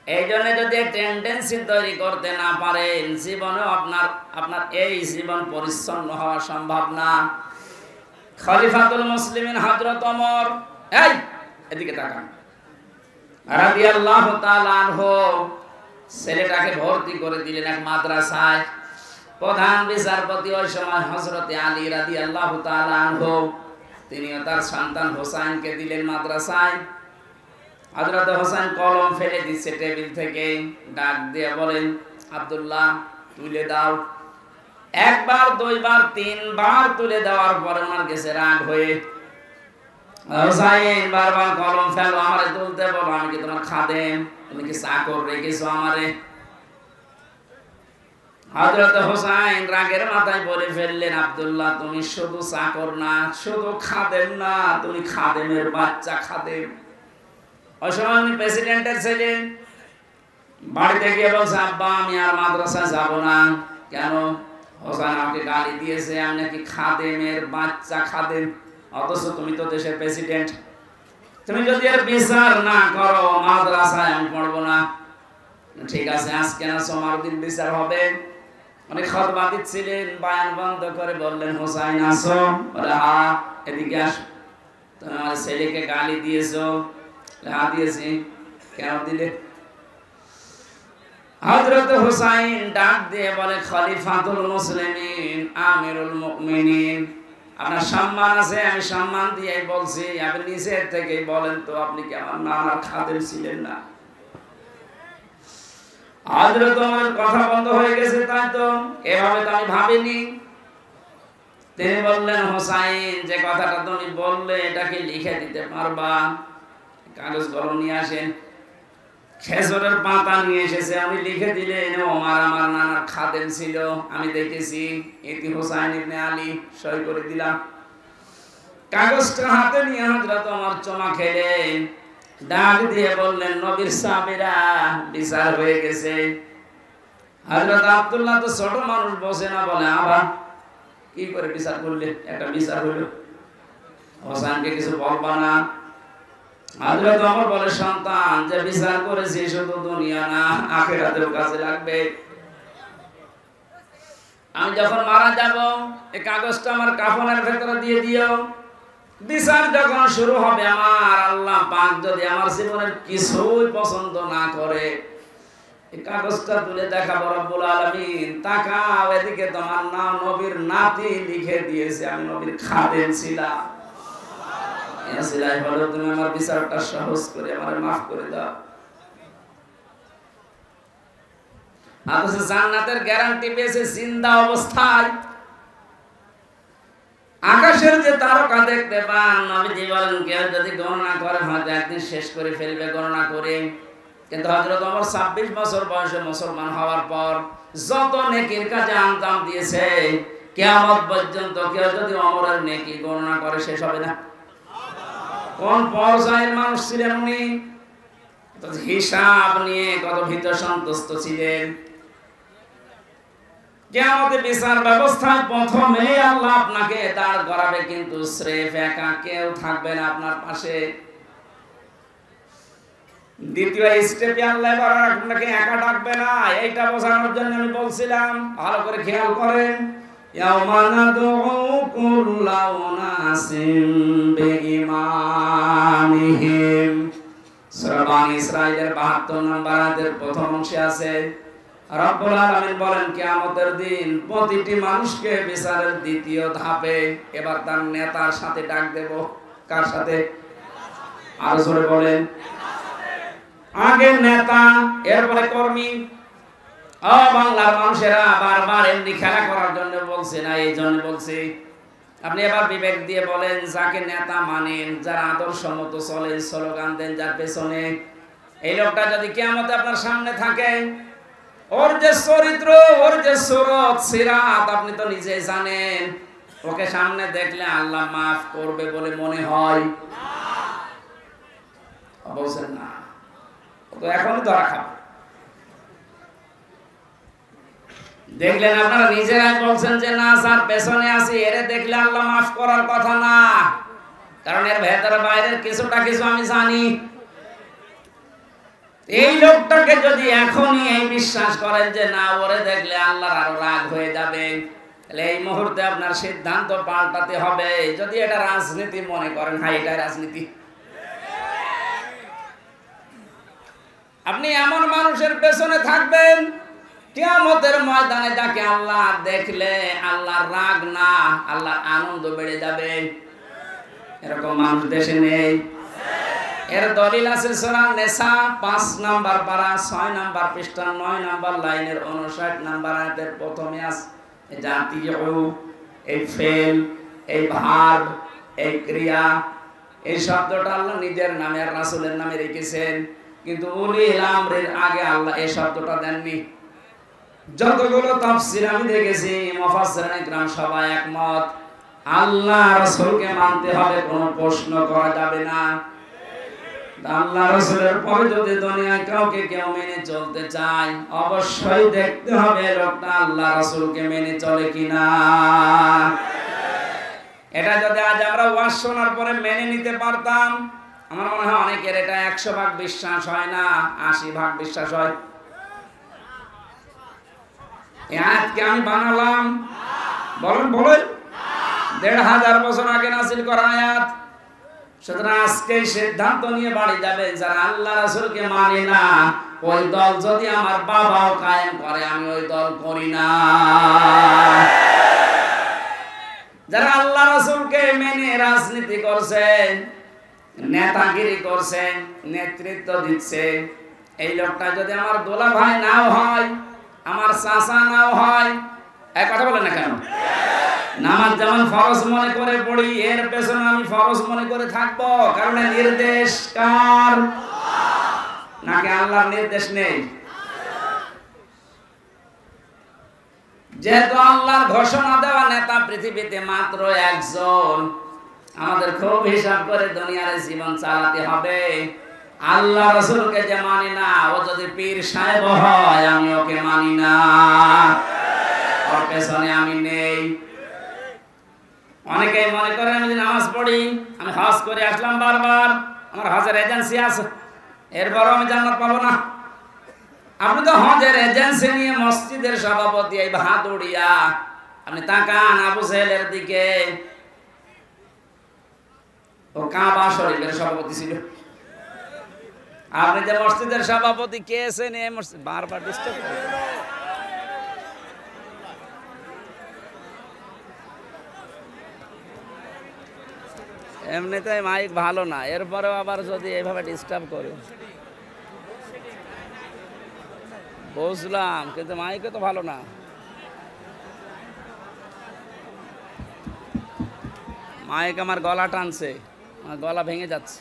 এই জন্য যদি টেন্ডেন্সি তৈরি করতে না পারেন, জীবনে আপনার এই জীবন পরিচ্ছন্ন হওয়া সম্ভব না। খলিফাতুল মুসলিমিন হযরত ওমর, এই এদিকে তাকান, রাদিয়াল্লাহু তাআলা আনহু ছেলেটাকে ভর্তি করে দিলেন এক মাদ্রাসায়। প্রধান বিচারপতি ওই সময় হযরত আলী রাদিয়াল্লাহু তাআলা আনহু, তিনিও তার সন্তান হোসাইনকে দিলেন মাদ্রাসায়। হযরত হোসেন কলম ফেলে দিচ্ছে টেবিল থেকে, ডাক দিয়ে বলেন, আব্দুল্লাহ তুলে দাও। একবার, দুইবার, 3 বার তুলে দেওয়ার পরে ওনার কাছে রাগ হয়ে, হোসাইন বারবার কলম ফেলো, আমারে তুলতে বলো, আমি কি তোমার খাদেম? তুমি কি চাকর রেখেছো আমারে? হযরত হোসেন রাগের মাথায় বলে ফেললেন, আব্দুল্লাহ তুমি শুধু চাকর না, শুধু খাদেম না, তুমি খাদেমের বাচ্চা খাদেম। ওই সময় উনি প্রেসিডেন্টের ছেলে, বাড়িতে গিয়ে বলছে, আব্বা আমি আর মাদ্রাসায় যাব না। কেন? হোসেন আমাকে গালি দিয়েছে, আমি নাকি খাদেমের বাচ্চা খাদেম, অথচ তুমি তো দেশের প্রেসিডেন্ট। তুমি যদি এর বিচার না করো, মাদ্রাসায় আমি পড়বো না। ঠিক আছে, আজকে না সোমবার দিন বিচার হবে। উনি খুতবা দিচ্ছিলেন, বয়ান বন্ধ করে বললেন, হোসেন আসো। বলে, হ্যাঁ এদিকে আসো। তুমি আমার ছেলেকে গালি দিয়েছো। হ্যাঁ দিয়েছি। কেন দিলে? হযরত হোসাইন ডাক দিয়ে বলে, খলিফাতুল মুসলিমিন, আমিরুল মুমিনিন, আপনার সম্মান আছে, আমি সম্মান দিয়ে বলছি, আপনি নিচের থেকে বলেন তো, আপনি কি আমার নানার খাদেম ছিলেন না? হযরত ওমর কথা বন্ধ হয়ে গেছে, তাই তো, এভাবে তো আমি ভাবিনি। তিনি বললেন, হোসাইন যে কথাটা তুমি বললে এটাকে লিখে দিতে পারবা? কাগজ কলম নিয়ে আসেন। খেজুরের পাতা নিয়ে এসেছে, আমি লিখে দিলেন, ওমর আমার নানার খাদেম ছিল, আমি দেখেছি, ইতি হোসাইন ইবনে আলী, সই করে দিলাম। কাগজটা হাতে নিয়ে হযরত ওমর চমা খেলেন, ডাক দিয়ে বললেন, নবীর সাহাবীরা, বিচার হয়ে গেছে। হযরত আব্দুল্লাহ তো ছোট মানুষ, বসে না, বলে, আবা কি করে বিচার করলে? একটা বিচার হলো, হোসেনকে কিছু বলবা না? হযরত ওমর বলে, সন্তান, যে বিচার করেছি শুধু দুনিয়া না, আখিরাতেও কাজে লাগবে। আমি যখন মারা যাব, এই কাগজটা আমার কাফনের ভেতরে দিয়ে দিও। বিচার যখন শুরু হবে, আমার আল্লাহ পাক যদি আমার জীবনের কিছুই পছন্দ না করে, এই কাগজটা তুলে দেখাবো, রব্বুল আলামিন তাকাও এদিকে, তোমার নাম নবীর নাতি লিখে দিয়েছে, আমি নবীর খাদেম ছিলাম। তুমি আমার বিচারটা সহজ করে আমার মাফ করে দাও। অথচ জান্নাতের গ্যারান্টি পেয়েছে জিন্দা অবস্থায়। আকাশের যে তারকা দেখতে পান, নবীজি বলেন, কেউ যদি গণনা করে হয়তো একদিন শেষ করে ফেলবে গণনা করে। কিন্তু হযরত ওমর 26 বছর বয়সে মুসলমান হওয়ার পর যত নেকির কাজে আঞ্জাম দিয়েছে, কিয়ামত পর্যন্ত কেউ যদি ওমরের নেকি গণনা করে শেষ হবে না। কোন পর্যায়ের মানুষ ছিলেন উনি! হিসাব নিয়ে কত ভীত সন্তুষ্ট ছিলেন। কিয়ামতে বিচার ব্যবস্থায় প্রথমে আল্লাহ আপনাকে দাঁড় করাবে, কিন্তু স্রেফ একা কেউ থাকবে না আপনার পাশে। দ্বিতীয় স্টেপে আল্লাহ এবার আপনাকে একা ডাকবে না, এইটা বোঝানোর জন্য আমি বলছিলাম, ভালো করে খেয়াল করেন। ইয়াউমা নাদউ কুল্লা উনাসিম বিইমামিহিম, সূরা বানী ইসরাঈলের ৭২ নম্বর আয়াতের প্রথম অংশে আছে রব্বুল আলামিন বলেন কিয়ামতের দিন প্রতিটি মানুষকে বিচারের দ্বিতীয় ধাপে এবার তার নেতার সাথে ডাক দেব। কার সাথে? আরো জোরে বলেন। আগে নেতা, এরপরে কর্মী। ও বাংলার মানুষেরা, বারবার এমনি খেলা করার জন্য বলছি না, এই জন্য বলছি। আপনি এবার বিবেক দিয়ে বলেন, যাকে নেতা মানেন, যার আদর্শ মতো চলেন, স্লোগান দেন যার পেছনে, এই লোকটা যদি কিয়ামতে আপনার সামনে থাকে, ওর যে চরিত্র, ওর যে সুরত সিরাত আপনি তো নিজেই জানেন। ওকে সামনে দেখলে আল্লাহ মাফ করবে বলে মনে হয়? বলছেন না, তো এখনই ধরা খাবে। দেখলেন আপনারা নিজেরাই বলছেন যে না স্যার পেছনে আছি, এরে দেখলে আল্লাহ মাফ করার কথা না, কারণ এর ভেতরে বাইরের কিছুটা কিছু আমি জানি। এই লোকটাকে যদি এখনই এই বিশ্বাস করেন যে না ওরে দেখলে আল্লাহর আরো রাগ হয়ে যাবে, তাহলে এই মুহূর্তে আপনার সিদ্ধান্ত পাল্টাতে হবে। যদি এটা রাজনীতি মনে করেন, হ্যাঁ এটা রাজনীতি। আপনি এমন মানুষের পেছনে থাকবেন কিয়ামতের ময়দানে যাকে আল্লাহ দেখলে আল্লাহর রাগ না, আল্লাহর আনন্দ বেড়ে যাবে। এরকম মানুষ দেশে নেই। এর দলিল আছে সূরা নিসা ৫ নাম্বার পারা ৬ নাম্বার পৃষ্ঠা ৯ নাম্বার লাইনের ৫৯ নাম্বার আয়াতের প্রথমে আছে জাতীয়, এই ফেল, এই ভার্ব, এই ক্রিয়া, এই শব্দটা আল্লাহ নিজের নামে আর রাসূলের নামে রেখেছেন, কিন্তু উলিল আমরের আগে আল্লাহ এই শব্দটা দেননি। যতগুলো তাফসীর আমি দেখেছি মুফাসসিরিন ইকরাম সবাই একমত, আল্লাহ রাসূলকে মানতে হবে, কোনো প্রশ্ন করা যাবে না। আল্লাহ রাসূলের পরে যদি দুনিয়ায় কাউকে কেউ মেনে চলতে চায়, অবশ্যই দেখতে হবে লোকটা আল্লাহ রাসূলকে মেনে চলে কিনা। এটা যদি আজ আমরা ওয়াজ শোনার পরে মেনে নিতে পারতাম, আমার মনে হয় অনেকের এটা ১০০% বিশ্বাস হয় না, ৮০% বিশ্বাস হয়। এই আয়াতকে আমি বানালাম, বলেন বলেন, ১৫০০ বছর আগে নাযিল করা আয়াত। সুতরাং আজকে সিদ্ধান্ত নিয়ে বাড়ি যাবে, যারা আল্লাহ রাসূলকে মানে না, ওই দল যদি আমার বাবাও কায়েম করে আমি ওই দল করি না। যারা আল্লাহ রাসূলকে মেনে রাজনীতি করছে, নেতাগিরি করছে, নেতৃত্ব দিচ্ছে, এই লোকটা যদি আমার দোলা ভাই নাও হয়, আমার চাচা নাও হয়, এক কথা বলেন না কেন? নামাজ যেমন ফরজ মনে করে পড়ি, এর পেছনে আমি ফরজ মনে করে থাকবো, কারণ নির্দেশ কার? নাকি আল্লাহর নির্দেশ নেই? যেহেতু আল্লাহর ঘোষণা দেওয়া নেতা পৃথিবীতে মাত্র একজন, আমাদের খুব হিসাব করে দুনিয়ার জীবন চালাতে হবে। আল্লাহ রাসূলকে যে মানি না, ও যদি পীর সাহেব হয় আমি ওকে মানি না, ওর পেছনে আমি নেই। অনেকেই মনে করেন আমি যদি নামাজ পড়ি, আমি হজ করে আসলাম বারবার, আমার হজের এজেন্সি আছে, এরপরও আমি জান্নাত পাবো না। আপনি তো হজের এজেন্সি নিয়ে মসজিদের সভাপতি, এই ভাদুড়িয়া, আপনি তাকান আবু সাহেলের দিকে, ও কাবা শরীফের সভাপতি ছিল। আপনি যে মসজিদের সভাপতি কে এসে নিয়ে বারবার ডিস্টার্ব করে। এমনিতে মাইক ভালো না, এরপরেও আবার যদি এইভাবে ডিস্টার্ব করে। বুঝলাম, কিন্তু মাইকে তো ভালো না। মাইক আমার গলা টানছে, আমার গলা ভেঙে যাচ্ছে।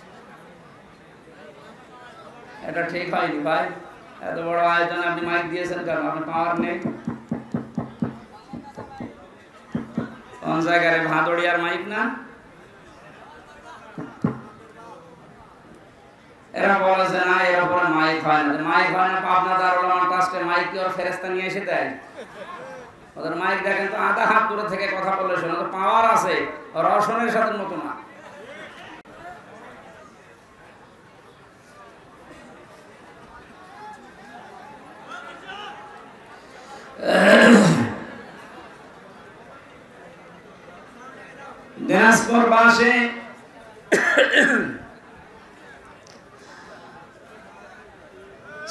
এটা ঠিক হয়নি ভাই, এত বড় আয়োজন আপনি মাইক দিয়েছেন কেন? আপনার পাওয়ার নেই। কোন জায়গায় ভাদড়িয়ার মাইক না? এরা বলেছে না এর উপরে মাইক হয় না, মাইক হয় না। পাবনা দারুল উলুম ট্রাস্টের মাইক কি ওর ফেরেশতা নিয়ে এসে দেয়? ওদের মাইক দেখেন তো, আধা হাত দূরে থেকে কথা বললে শোনা তো, পাওয়ার আছে, রসনের সাথে মতো না। দিনাজপুর বাসে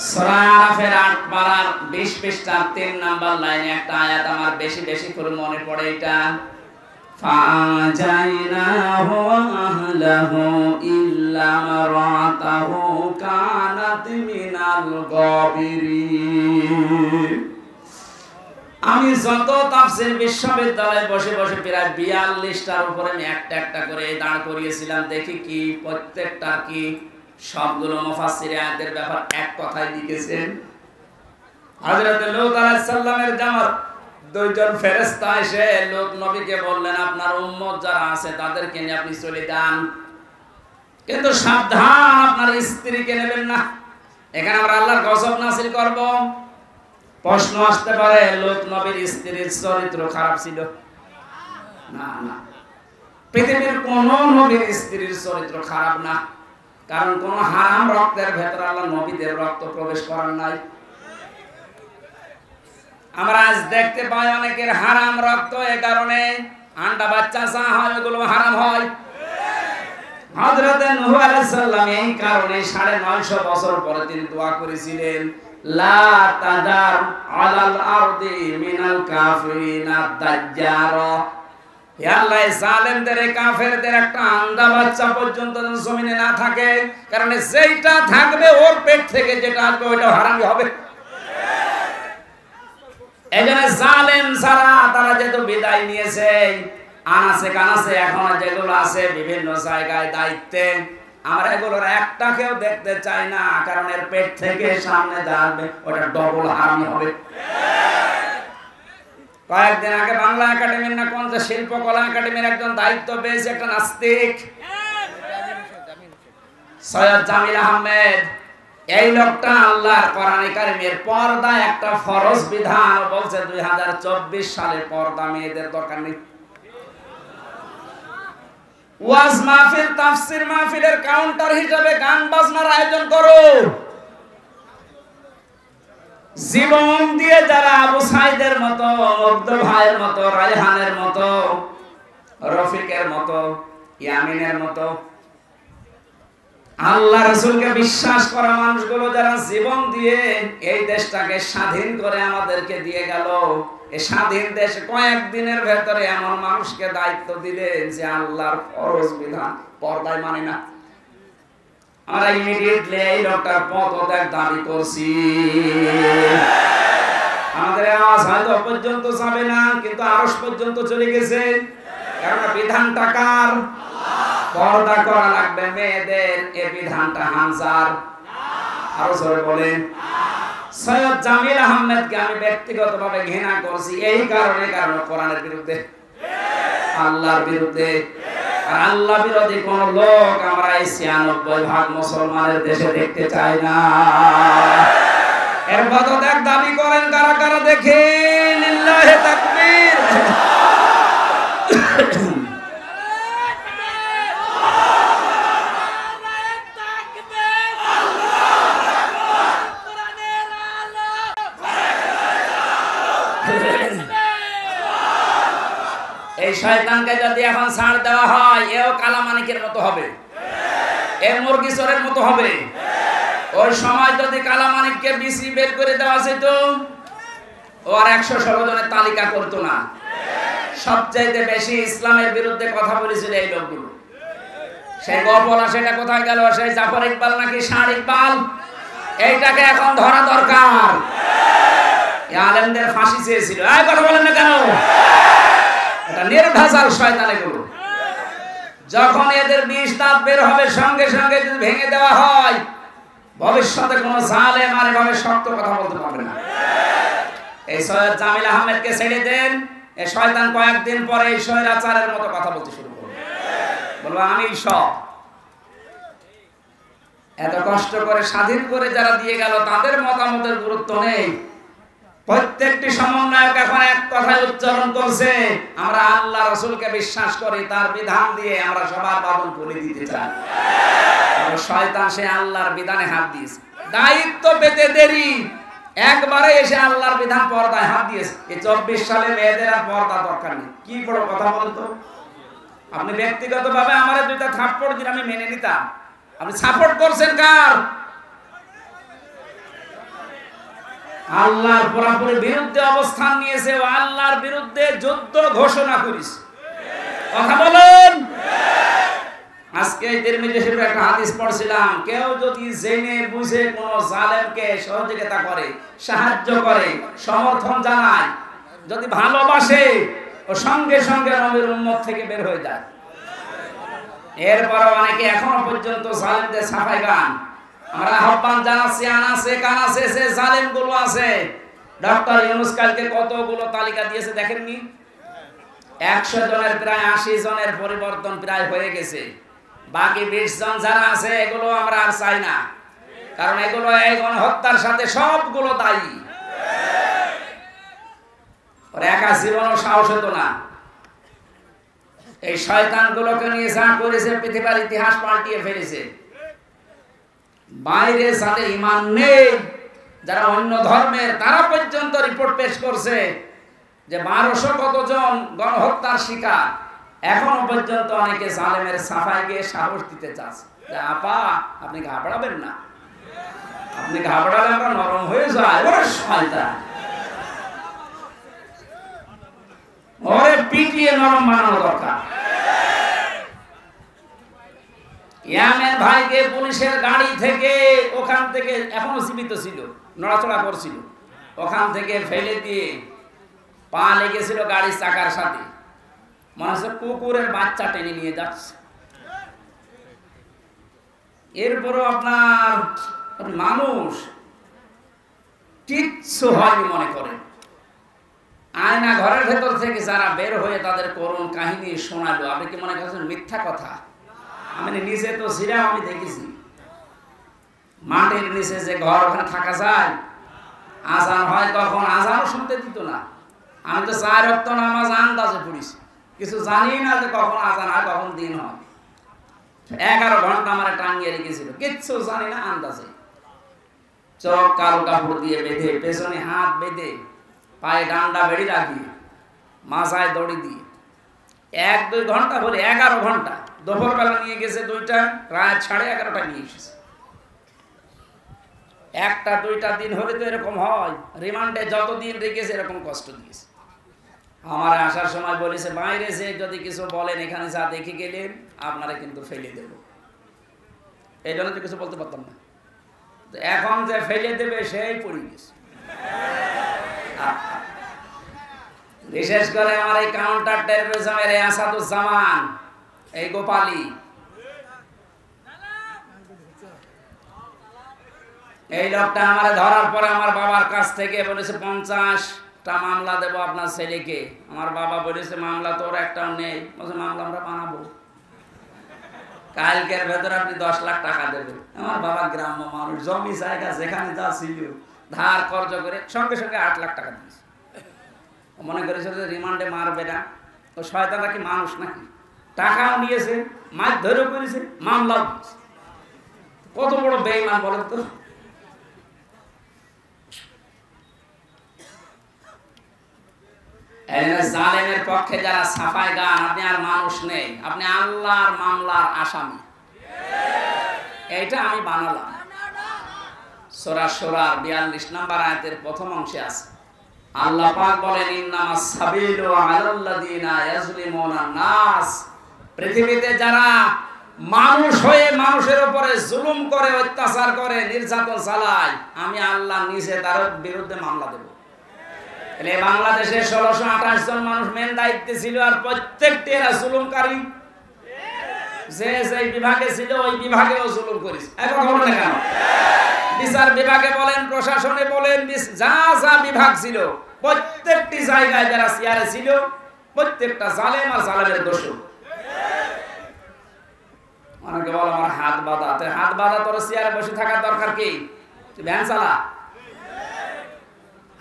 সূরা আরাফের ৮ পারার ২০ পৃষ্ঠার ৩ নাম্বার লাইনে একটা আয়াত আমার বেশি বেশি করে মনে পড়ে, এটা ফাজাইনাহু আহলাহু ইল্লা মারাতাহু কানাত মিনাল গাবিরিন। আমি যত তাফসীর বিশ্ববিদ্যালয়ে বসে বসে প্রায় ৪২টার উপরে আমি একটা একটা করে দাঁড় করিয়েছিলাম, দেখি কি প্রত্যেকটা কি সবগুলো মুফাসসিরে আয়াতের ব্যাপার এক কথায় লিখেছেন। হযরত লূত আলাইহিস সালামের জামাত দুইজন ফেরেশতা এসে লূত নবীকে বললেন, আপনার উম্মত যারা আছে তাদেরকে নিয়ে আপনি চলে যান, কিন্তু সাবধান আপনার স্ত্রীকে নেবেন না, এখানে আমরা আল্লাহর গজব নাযিল করব। প্রশ্ন আসতে পারে, লূত নবীর স্ত্রীর চরিত্র খারাপ ছিল? না না, পৃথিবীর কোন নবীর স্ত্রীর চরিত্র খারাপ না, কারণ কোন হারাম রক্তের ভেতরে আল্লাহ নবীদের রক্ত প্রবেশ করার নাই। আমরা আজ দেখতে পাই অনেকের হারাম রক্ত, এ কারণে আন্ডা বাচ্চা চা হয়, ওগুলো হারাম হয়। হযরত নূহ আলাইহিস সালাম এই কারণে ৯৫০ বছর পরে তিনি দোয়া করেছিলেন, লা তাদার আলাল আরদি মিনাল কাফিরিনা দাজ্জারা। হে আল্লাহ, জালেমদের কাফেরদের একটা আন্ডা বাচ্চা পর্যন্ত জমিনে না থাকে, কারণ যেটা থাকবে ওর পেট থেকে যেটা আসবে ওইটা হারামি হবে। এজন্য জালেম ছাড়া তারা যেহেতু বিদায় নিয়েছে, আনাসে কানাসে এখন যেগুলো আছে বিভিন্ন জায়গায় দায়িত্বে, আমরা এগুলোর একটাকেও দেখতে চাই না, কারণ এর পেট থেকে সামনে যাবে ওটা ডবল হারামি হবে। কয়েকদিন আগে বাংলা একাডেমির না কোন শিল্পকলা একাডেমির একজন দায়িত্ব পেয়েছে একটা নাস্তিক, সৈয়দ জামিল আহমেদ। এই লোকটা আল্লাহর কোরআন কারীমের পর্দা একটা ফরজ বিধান বলছে ২০২৪ সালে পর্দা মেয়েদের দরকার নেই। ওয়াজ মাহফিল, তাফসীর মাহফিলের কাউন্টার হিসেবে গান বাজনার আয়োজন করো। জীবন দিয়ে যারা আবু সাইদের মতো, মুগ্ধ ভাইয়ের মতো, রায়হানের মতো, রফিকের মতো, ইয়ামিনের মতো আল্লাহ রাসূলকে বিশ্বাস করা মানুষগুলো যারা জীবন দিয়ে এই দেশটাকে স্বাধীন করে আমাদেরকে দিয়ে গেল, এই স্বাধীন দেশে কয়েকদিনের ভেতরে এমন মানুষকে দায়িত্ব দিলেন যে আল্লাহর ফরজ বিধান পর্দায় মানে না। আমরা ইমিডিয়েটলি এই লোকটার পদত্যাগ দাবি করছি। আমাদের আওয়াজ হয়তো পর্যন্ত যাবে না, কিন্তু আরশ পর্যন্ত চলে গেছে, কারণ বিধানটা কার? পর্দা করা লাগবে মেয়েদের, এই বিধানটা হামজার। আরো জোরে বলেন। সৈয়দ জামিল আহমেদকে আমি ব্যক্তিগতভাবে ঘৃণা করছি এই কারণে, কারণ কোরআনের বিরুদ্ধে, আল্লাহর বিরুদ্ধে। আর আল্লাহ বিরোধী কোন লোক আমরা এই ৯৬% মুসলমানের দেশে দেখতে চাই না। এর পদত্যাগ দাবি করেন কারা কারা দেখে? লিল্লাহি তাকবীর। এই শয়তানকে যদি এখন ছাড় দেওয়া হয়, এও কালামানিকের মতো হবে, এ মুরগি চোরের মতো হবে। ওই সময় যদি কালামানিককে বিসি বের করে দেওয়া যেত, ও আর ১১৬ জনের তালিকা করতো না। সবচাইতে বেশি ইসলামের বিরুদ্ধে কথা বলেছিল এই লোকগুলো। সেই গপলা সেটা কোথায় গেল? সেই জাফর ইকবাল নাকি ষাঁড় ইকবাল? এইটাকে এখন ধরা দরকার। আলেমদের ফাঁসি চেয়েছিল, এই কথা বলেন না কেন? এটা নির্ভেজাল শয়তান এগুলো। যখন এদের ২০ দাঁত বের হবে, সঙ্গে সঙ্গে যদি ভেঙে দেওয়া হয়, ভবিষ্যতে কোনো জালেম আর এভাবে শক্ত কথা বলতে পারবে না। এই সৈয়দ জামিল আহমেদকে ছেড়ে দেন, এই শয়তান কয়েকদিন পরে এই স্বৈরাচারের মতো কথা বলতে শুরু করবে, বলবো আমি সব। এত কষ্ট করে স্বাধীন করে যারা দিয়ে গেল, তাদের মতামতের গুরুত্ব নেই। প্রত্যেকটি সমন্বয়ক এখন এক কথায় উচ্চারণ করছে, আমরা আল্লাহ রাসূলকে বিশ্বাস করি, তার বিধান দিয়ে আমরা সবার বাঁধন খুলে দিতে চাই। আর শয়তান সে আল্লাহর বিধানে হাত দিয়েছে, দায়িত্ব পেতে দেরি, একবারে এসে আল্লাহর বিধান পর্দায় হাত দিয়েছে। এই 24 সালে মেয়েদের আর পর্দা দরকার নেই। কি বড় কথা বলতো, আপনি ব্যক্তিগতভাবে আমারে দুইটা থাপ্পড় দিন, আমি মেনে নিতাম। আপনি সাপোর্ট করছেন কার? আল্লাহর পুরোপুরি বিরুদ্ধে অবস্থান নিয়েছে, ও আল্লাহর বিরুদ্ধে যুদ্ধ ঘোষণা করেছে। কথা বলেন। আজকে তিরমিজি শরীফের একটা হাদিস পড়ছিলাম, কেউ যদি জেনে বুঝে কোন জালেমকে সহযোগিতা করে, সাহায্য করে, সমর্থন জানায়, যদি ভালোবাসে, ও সঙ্গে সঙ্গে নবীর উম্মত থেকে বের হয়ে যায়। এরপর অনেকে এখনো পর্যন্ত জালেমদের সাফাই গান। আমরা আহ্বান জানাচ্ছি, আনাছে কানাছে সে জালেম গুলো আছে। ডক্টর ইউনূস কালকে কতগুলো তালিকা দিয়েছে দেখেননি? 100 জনের প্রায় 80 জনের পরিবর্তন প্রায় হয়ে গেছে। বাকি 20 জন যারা আছে এগুলো আমরা আর চাই না, কারণ এগুলো এই গণহত্যার সাথে সবগুলো দায়ী। ওর একা জীবনও সাহস হতো না। এই শয়তানগুলোকে নিয়ে যা করেছে, পৃথিবীর ইতিহাস পাল্টিয়ে ফেলেছে। বাইরে যাদের ঈমান নেই, যারা অন্য ধর্মের, তারা পর্যন্ত রিপোর্ট পেশ করছে যে 1200 কতজন গণহত্যার শিকার। এখনো পর্যন্ত অনেকে জালেমের সাফাই গিয়ে সাহস দিতে চাচ্ছে যে আপা আপনি ঘাবড়াবেন না, আপনি ঘাবড়ালে আমরা নরম হয়ে যায়। ওরে শয়তান, ওরে পিটিয়ে নরম বানানো দরকার। ইয়ামেন ভাইকে পুলিশের গাড়ি থেকে, ওখান থেকে এখনো জীবিত ছিল, নড়াচড়া করছিল, ওখান থেকে ফেলে দিয়ে পা লেগেছিল গাড়ির চাকার সাথে, মনে হচ্ছে কুকুরের বাচ্চা টেনে নিয়ে যাচ্ছে। এরপরও আপনার মানুষ কিচ্ছু হয়নি মনে করেন। আয়না ঘরের ভেতর থেকে যারা বের হয়ে তাদের করুণ কাহিনী শোনালো, আপনি কি মনে করছেন মিথ্যা কথা? আমি নিচে তো ছিলাম, আমি দেখেছি মাটির নিচে যে ঘর, ওখানে থাকা যায়। আজান হয় কখন, আজানও শুনতে দিত না। আমি তো 4 ওয়াক্ত নামাজ আন্দাজে পড়েছি, কিছু জানি না যে কখন আজান হয় কখন দিন হয়। 11 ঘন্টা আমার টাঙ্গিয়ে রেখেছিল, কিচ্ছু জানি না, আন্দাজে। চোখ কালো কাপড় দিয়ে বেঁধে, পেছনে হাত বেঁধে, পায়ে ডান্ডা বেড়ি রাখিয়ে, মাথায় দড়ি দিয়ে 1-2 ঘন্টা বলে 11 ঘন্টা। দুপুরবেলা নিয়ে গেছে 2টা, রাত 11:30 নিয়ে এসেছে। 1টা-2টা দিন হলে তো এরকম হয়। রিমান্ডে যতদিন রেখেছে এরকম কষ্ট দিয়েছে। আমার আসার সময় বলেছে, বাইরে যে যদি কিছু বলেন, এখানে যা দেখে গেলেন আপনারা কিন্তু ফেলে দেব। এই জন্য তো কিছু বলতে পারতাম না। এখন যে ফেলে দেবে সেই পড়ে গেছে। বিশেষ করে আমার এই কাউন্টার টেররিজমের আসাদুজ্জামান, এই গোপালী, এই লোকটা আমার ধরার পরে আমার বাবার কাছ থেকে বলেছে 50টা মামলা দেবো আপনার ছেলেকে। আমার বাবা বলেছে মামলা তোর একটাও নেই। বলছে মামলা আমরা বানাবো, কালকের ভেতরে আপনি 10 লাখ টাকা দেবেন। আমার বাবা গ্রাম্য মানুষ, জমি জায়গা যেখানে যা ছিল ধার কর্জ করে সঙ্গে সঙ্গে 8 লাখ টাকা দিয়েছে। মনে করেছিল যে রিমান্ডে মারবে না। ও শয়তানরা কি মানুষ নাকি? টাকাও নিয়েছে, মাছ ধরেও করেছে, মামলাও দিয়েছে। কত বড় বেঈমান বলেন তো। জালেমের পক্ষে যারা সাফাই গান, আপনি আর মানুষ নেই, আপনি আল্লাহর মামলার আসামি। এইটা আমি বানালাম। সূরা শুরার 42 নম্বর আয়াতের প্রথম অংশে আছে, আল্লাহ পাক বলেন, ইন্নামাস সাবিলু আলাল্লাযিনা ইয়াজলিমুনান নাস। পৃথিবীতে যারা মানুষ হয়ে মানুষের উপরে জুলুম করে, অত্যাচার করে, নির্যাতন চালায়, আমি আল্লাহ নিজে তার বিরুদ্ধে মামলা দেব। তাহলে বাংলাদেশে 1628 জন মানুষ মেন দায়িত্বে ছিল, আর প্রত্যেকটি এরা জুলুমকারী। যে যে বিভাগে ছিল ওই বিভাগেও জুলুম করেছে। এখন বলেন না কেন? বিচার বিভাগে বলেন, প্রশাসনে বলেন, যা যা বিভাগ ছিল প্রত্যেকটি জায়গায় যারা চেয়ারে ছিল প্রত্যেকটা জালেম আর জালেমের দোষী। অনেকে বলে আমার হাত বাঁধা। হাত বাঁধা তোর চেয়ারে বসে থাকার দরকার কি? তুই ভ্যান চালা।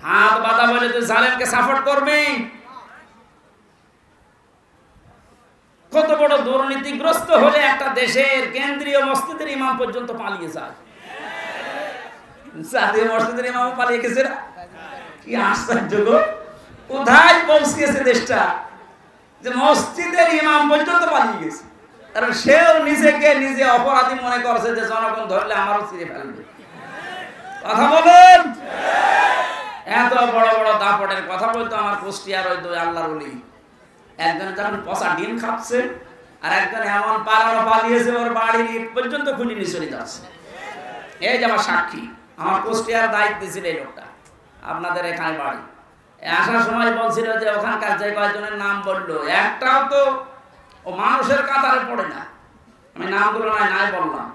হাত বাঁধা বলে তুই জালেমকে সাপোর্ট করবি? কত বড় দুর্নীতিগ্রস্ত হলে একটা দেশের কেন্দ্রীয় মসজিদের ইমাম পর্যন্ত পালিয়ে যায়। জাতীয় মসজিদের ইমাম পালিয়ে গেছে না? কি আশ্চর্য গো! কোথায় পৌঁছেছে দেশটা যে মসজিদের ইমাম পর্যন্ত পালিয়ে গেছে। আর সেও নিজেকে নিজে অপরাধী মনে করছে যে জনগণ ধরলে আমারও ছিঁড়ে ফেলবে। কথা বলেন। এত বড় বড় দাপটের কথা বলতো আমার কুষ্টিয়ার ওই দুই আল্লাহর ওলি। একজন যখন পচা ডিম খাচ্ছে, আর একজন এমন পালিয়েছে ওর বাড়ির ইট পর্যন্ত খুলি নিয়ে চলে যাচ্ছে। এই যে আমার সাক্ষী, আমার কুষ্টিয়ার দায়িত্ব ছিল এই লোকটা, আপনাদের এখানে বাড়ি। আসার সময় বলছিল যে ওখানকার যে কয়েকজনের নাম বললো, একটাও তো ও মানুষের কাতারে পড়ে না। আমি নামগুলো নাই বললাম।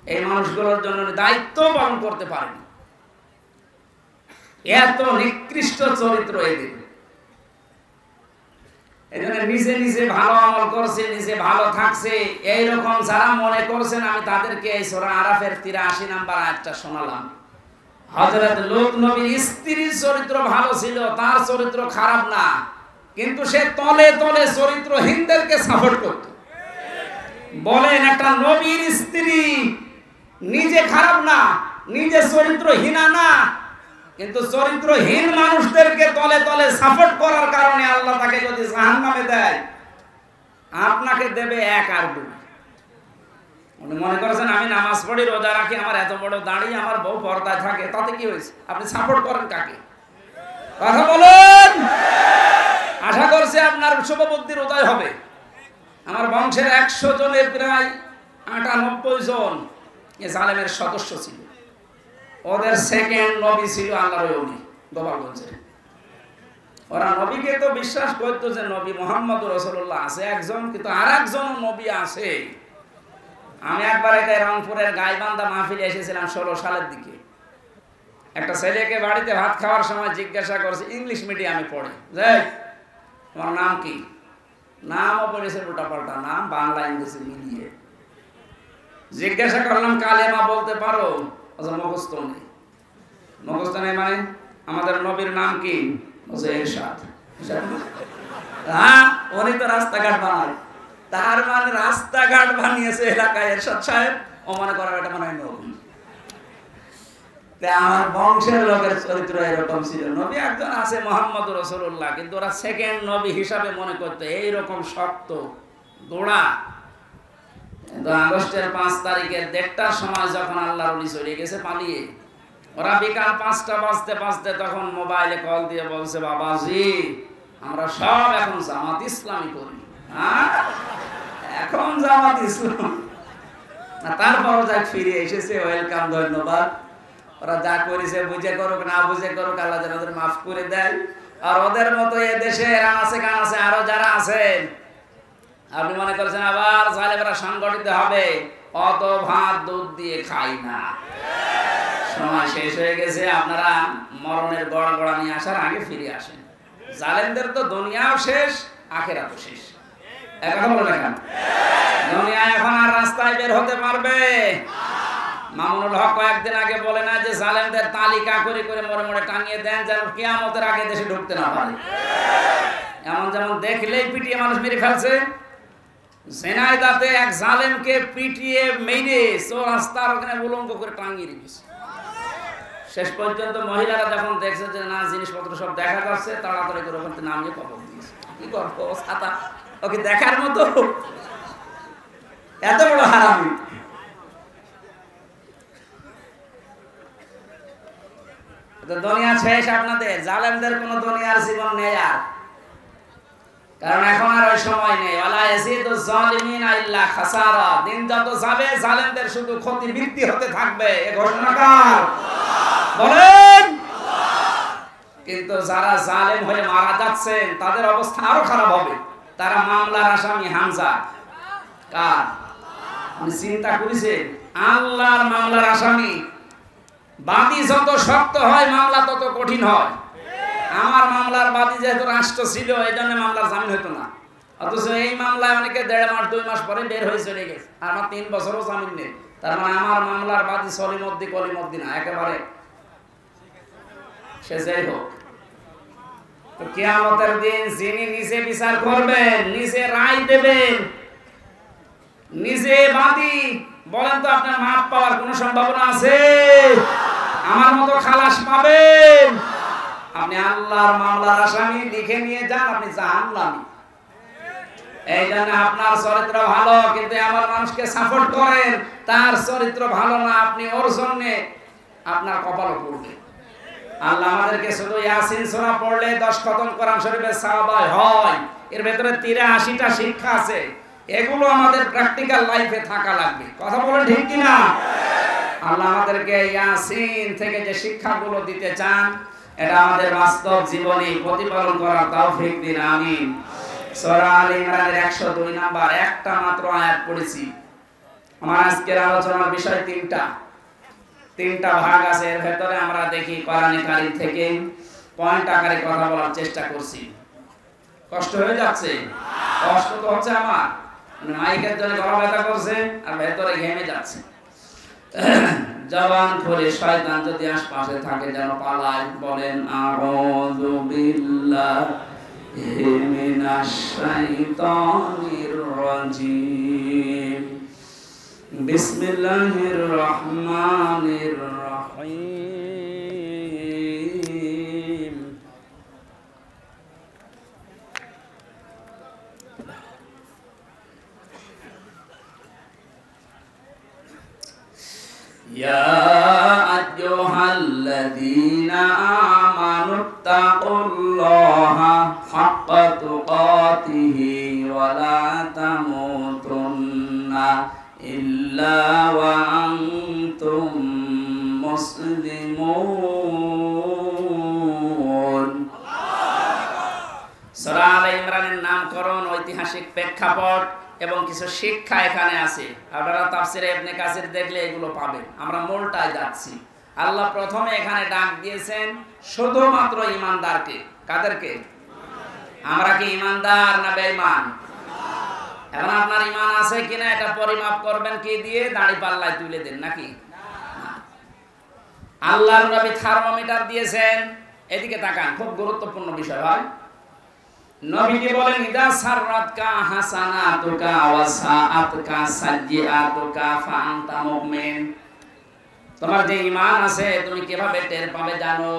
এই মানুষগুলোর জন্য দায়িত্ব পালন করতে পারেনি। এত নিকৃষ্ট চরিত্র এদের। এজন্য নিজে নিজে ভালো আমল করছে, নিজে ভালো থাকছে, এইরকম যারা মনে করছেন, আমি তাদেরকে এই সূরা আরাফের 83 নাম্বার আয়াতটা শোনালাম। হযরত লূত নবীর স্ত্রীর চরিত্র ভালো ছিল, তার চরিত্র খারাপ না, কিন্তু সে তলে তলে চরিত্রহীনদেরকে সাপোর্ট করত। বলেন, একটা নবীর স্ত্রী নিজে খারাপ না, নিজে চরিত্রহীনা না, কিন্তু চরিত্রহীন মানুষদেরকে তলে তলে সাপোর্ট করার কারণে আল্লাহ তাকে যদি জাহান্নামে দেয়, আপনাকে দেবে 1 আর 2। উনি মনে করেছেন আমি নামাজ পড়ি, রোজা রাখি, আমার এত বড় দাড়ি, আমার বউ পর্দায় থাকে, তাতে কি হয়েছে? আপনি সাপোর্ট করেন কাকে? কথা বলেন। আশা করছি আপনার শুভবুদ্ধির উদয় হবে। আমার বংশের 100 জনের প্রায় 98 জন এ জালেমের সদস্য ছিল। ওদের সেকেন্ড নবী ছিল আল্লাহর ওলি গোপালগঞ্জের। ওরা নবীকে তো বিশ্বাস করতো যে নবী মুহাম্মদুর রাসূলুল্লাহ আছে একজন, কিন্তু আরেকজন নবী আছে। আমি একবার এটা রংপুরের গাইবান্ধা মাহফিলে এসেছিলাম 16 সালের দিকে। একটা ছেলেকে বাড়িতে ভাত খাওয়ার সময় জিজ্ঞাসা করছে, ইংলিশ মিডিয়ামে পড়ে, যে তোমার নাম কি? নামও পড়েছে উল্টাপাল্টা নাম, বাংলা ইংরেজি মিলিয়ে। জিজ্ঞাসা করলাম কালেমা বলতে পারো? মুখস্থ নেই। মুখস্থ নেই মানে আমাদের নবীর নাম কি? এরশাদ। হ্যাঁ, উনি তো রাস্তাঘাট বানায়। তার মানে রাস্তাঘাট বানিয়েছে এলাকায় এরশাদ সাহেব, ও মনে করা এটা মনে হয় নবী। আমার বংশের লোকের চরিত্র এরকম ছিল। নবী একজন আছে মুহাম্মদুর রাসূলুল্লাহ, কিন্তু ওরা সেকেন্ড নবী হিসাবে মনে করতো। এইরকম শক্ত গোড়া। কিন্তু আগস্টের 5 তারিখের 1টার সময় যখন আল্লাহর ওলি চলে গেছে পালিয়ে, ওরা বিকাল 5টা বাজতে তখন মোবাইলে কল দিয়ে বলছে, বাবাজি আমরা সব এখন জামাত ইসলামী করি। এখন জামাত ইসলাম। তারপরও যা ফিরে এসেছে, ওয়েলকাম, ধন্যবাদ। ওরা যা করেছে বুঝে করুক না বুঝে করুক, আল্লাহ যেন ওদের মাফ করে দেয়। আর ওদের মতো এ দেশে রানাসে কানাসে আরো যারা আছেন, আপনি মনে করছেন আবার জালেমরা সংগঠিত হবে, অত ভাত দুধ দিয়ে খাই না। সময় শেষ হয়ে গেছে, আপনারা মরণের গড়া নিয়ে আসার আগে ফিরে আসেন। জালেমদের তো দুনিয়াও শেষ, আখিরাতও শেষ। এখন বলে দেখেন, দুনিয়া এখন আর রাস্তায় বের হতে পারবে? মামুনুল হক কয়েকদিন আগে বলে না যে জালেমদের তালিকা করে করে মোড়ে মোড়ে টাঙিয়ে দেন, যেন কিয়ামতের আগে দেশে ঢুকতে না পারে। এমন যেমন দেখলেই পিটিয়ে মানুষ মেরে ফেলছে। ঝিনাইদহে এক জালেমকে পিটিয়ে মেরে রাস্তার ওখানে উলঙ্গ করে টাঙিয়ে রেখেছে। শেষ পর্যন্ত মহিলারা যখন দেখছে যে না জিনিসপত্র সব দেখা যাচ্ছে, তাড়াতাড়ি করে ওখান থেকে নামিয়ে কবর দিয়েছে। কি করবো, ছাতা ওকে দেখার মতো? এত বড় হারামি। দুনিয়া শেষ আপনাদের, জালেমদের কোনো দুনিয়ার জীবন নেই আর। কারণ এখন আর ওই সময় নেই। ওয়ালা ইয়াজিদুজ জালিমিনা ইল্লা খাসারা। দিন যত যাবে জালেমদের শুধু ক্ষতি বৃদ্ধি হতে থাকবে। এ ঘোষণা কার? বলেন। কিন্তু যারা জালেম হয়ে মারা যাচ্ছেন তাদের অবস্থা আরো খারাপ হবে। তারা মামলার আসামি হামজা। কার? আপনি চিন্তা করেছেন? আল্লাহর মামলার আসামি। বাদী যত শক্ত হয় মামলা তত কঠিন হয়। আমার মামলার বাদী যেহেতু রাষ্ট্র ছিল, এই জন্য মামলার জামিন হতো না। অথচ এই মামলায় অনেকে 1.5 মাস 2 মাস পরে বের হয়ে চলে গেছে। আমার 3 বছরও জামিন নেই। তার মানে আমার মামলার বাদী সলিমউদ্দিন কলিমউদ্দিন না, একেবারে সে যাই হোক। তো কিয়ামতের দিন যিনি নিজে বিচার করবেন, নিজে রায় দেবেন, নিজে বাদী, বলেন তো আপনার মাপ পাওয়ার কোনো সম্ভাবনা আছে? আমার মতো খালাস পাবেন? আপনি আল্লাহর মামলার আসামি লিখে নিয়ে যান, আপনি জাহান্নামী। এই জন্য আপনার চরিত্র ভালো, কিন্তু আমার মানুষকে সাপোর্ট করেন, তার চরিত্র ভালো না, আপনি ওর জন্য আপনার কপাল পড়বে। আল্লাহ আমাদেরকে শুধু ইয়াসিন সূরা পড়লে 10 খতম কোরআন শরীফের সওয়াব হয়, এর ভেতরে 83টা শিক্ষা আছে। এগুলো আমাদের প্র্যাকটিক্যাল লাইফে থাকা লাগবে। কথা বলেন ঠিক কি না? আল্লাহ আমাদেরকে ইয়াসিন থেকে যে শিক্ষাগুলো দিতে চান, এটা আমাদের বাস্তব জীবনে প্রতিপালন করার তৌফিক দিন, আমিন। সূরা আল ইমরানের 102 নাম্বার একটা মাত্র আয়াত পড়েছি। আমার আজকের আলোচনার বিষয় তিনটা ভাগ আছে। এর ভেতরে আমরা দেখি কোরআনে কারীম থেকে পয়েন্ট আকারে কথা বলার চেষ্টা করছি। কষ্ট হয়ে যাচ্ছে? কষ্ট তো হচ্ছে আমার, মাইকের জন্য গলা ব্যথা করছে আর ভেতরে ঘেমে যাচ্ছে। জবান খুলে শয়তান যদি আশপাশে থাকে যেন পালায়। বলেন আউযু বিল্লাহি মিনাশ শাইতানির রাজিম। বিসমিল্লাহির রহমানির রহিম। ইয়া আইয়ুহাল্লাযীনা আমানুত্তাকুল্লাহা হাক্কা তুকাতিহি ওয়া লা তামুতুন্না ইল্লা ওয়া আনতুম মুসলিমুন। সূরা আল ইমরানের নামকরণ, ঐতিহাসিক প্রেক্ষাপট এবং কিছু শিক্ষা এখানে আছে। আপনারা তাফসিরে ইবনে কাসির দেখলে এগুলো পাবেন। আমরা মূলটায় যাচ্ছি। আল্লাহ প্রথমে এখানে ডাক দিয়েছেন শুধুমাত্র ঈমানদারকে। কাদেরকে? আমরা কি ঈমানদার না বেঈমান? এখন আপনার ঈমান আছে কিনা এটা পরিমাপ করবেন কি দিয়ে? দাড়ি পাল্লায় তুলে দেন নাকি? আল্লাহর নবী থার্মোমিটার দিয়েছেন। এদিকে তাকান, খুব গুরুত্বপূর্ণ বিষয় ভাই। নবীজি বলেন ইদা সাররাতকা হাসানাতুকা ওয়া সাআতকা সাইয়্যাতুকা ফাআনতা মুমিন। তোমার যে ঈমান আছে তুমি কিভাবে টের পাবে জানো?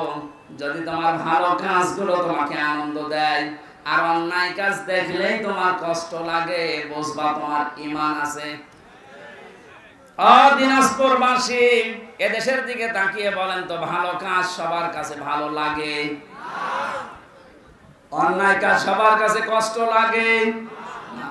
যদি তোমার ভালো কাজগুলো তোমাকে আনন্দ দেয় আর অন্যায় কাজ দেখলেই তোমার কষ্ট লাগে, বুঝবা তোমার ঈমান আছে। দিনাজপুরবাসী এদেশের দিকে তাকিয়ে বলেন তো, ভালো কাজ সবার কাছে ভালো লাগে? অন্যায় কাজ সবার কাছে কষ্ট লাগে না।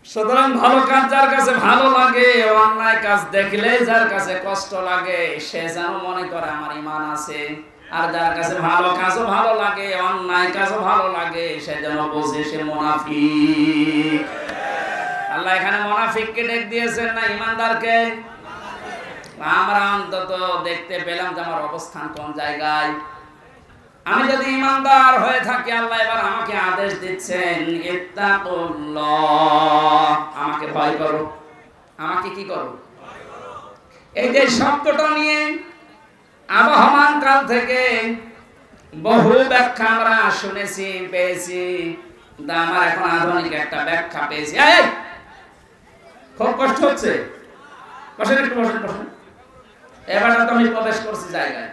সুতরাং ভালো কাজ যার কাছে ভালো লাগে, অন্যায় কাজ দেখলে যার কাছে কষ্ট লাগে, সে যেন মনে করে আমার ঈমান আছে। আর যার কাছে ভালো কাজও ভালো লাগে, অন্যায় কাজও ভালো লাগে, সে যেন বোঝে সে মুনাফিক। আল্লাহ এখানে মুনাফিককে ডেকে দিয়েছেন না ঈমানদারকে? আমরা অন্তত দেখতে পেলাম যে আমার অবস্থান কোন জায়গায়। আমি যদি ঈমানদার হয়ে থাকি, আল্লাহ এবার আমাকে আদেশ দিচ্ছেন ইত্তাকুল্লাহ, আমাকে ভয় করো। আমাকে কি করো? এই যে শব্দটা নিয়ে আবহমান কাল থেকে বহু ব্যাখ্যা আমরা শুনেছি, পেয়েছি। আমার এখন আধুনিক একটা ব্যাখ্যা পেয়েছি। খুব কষ্ট হচ্ছে, বসেন একটু, বসেন বসেন। এবার তো আমি প্রবেশ করছি জায়গায়।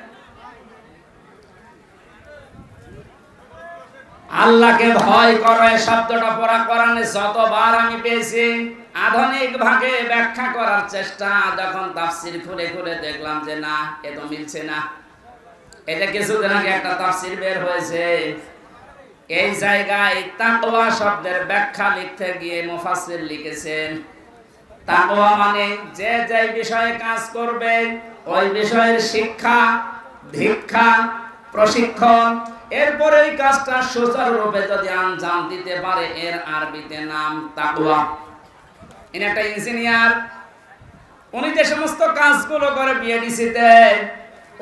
আল্লাহকে ভয় করো এই শব্দটা পড়া কোরআনে যতবার আমি পেয়েছি, আধুনিক ভাগে ব্যাখ্যা করার চেষ্টা, যখন তাফসীর খুলে খুলে দেখলাম যে না, এ তো মিলছে না। এটা কিছুদিন আগে একটা তাফসীর বের হয়েছে, এই জায়গায় তাকওয়া শব্দের ব্যাখ্যা লিখতে গিয়ে মুফাসসির লিখেছেন তাকওয়া মানে যে যে বিষয়ে কাজ করবে ওই বিষয়ের শিক্ষা, দীক্ষা, প্রশিক্ষণ, এরপরে এই কাজটা সুচারুরূপে যদি আঞ্জাম দিতে পারে, এর আরবিতে নাম তাকওয়া। ইনি একটা ইঞ্জিনিয়ার, উনি যে সমস্ত কাজগুলো করে বিএডিসিতে,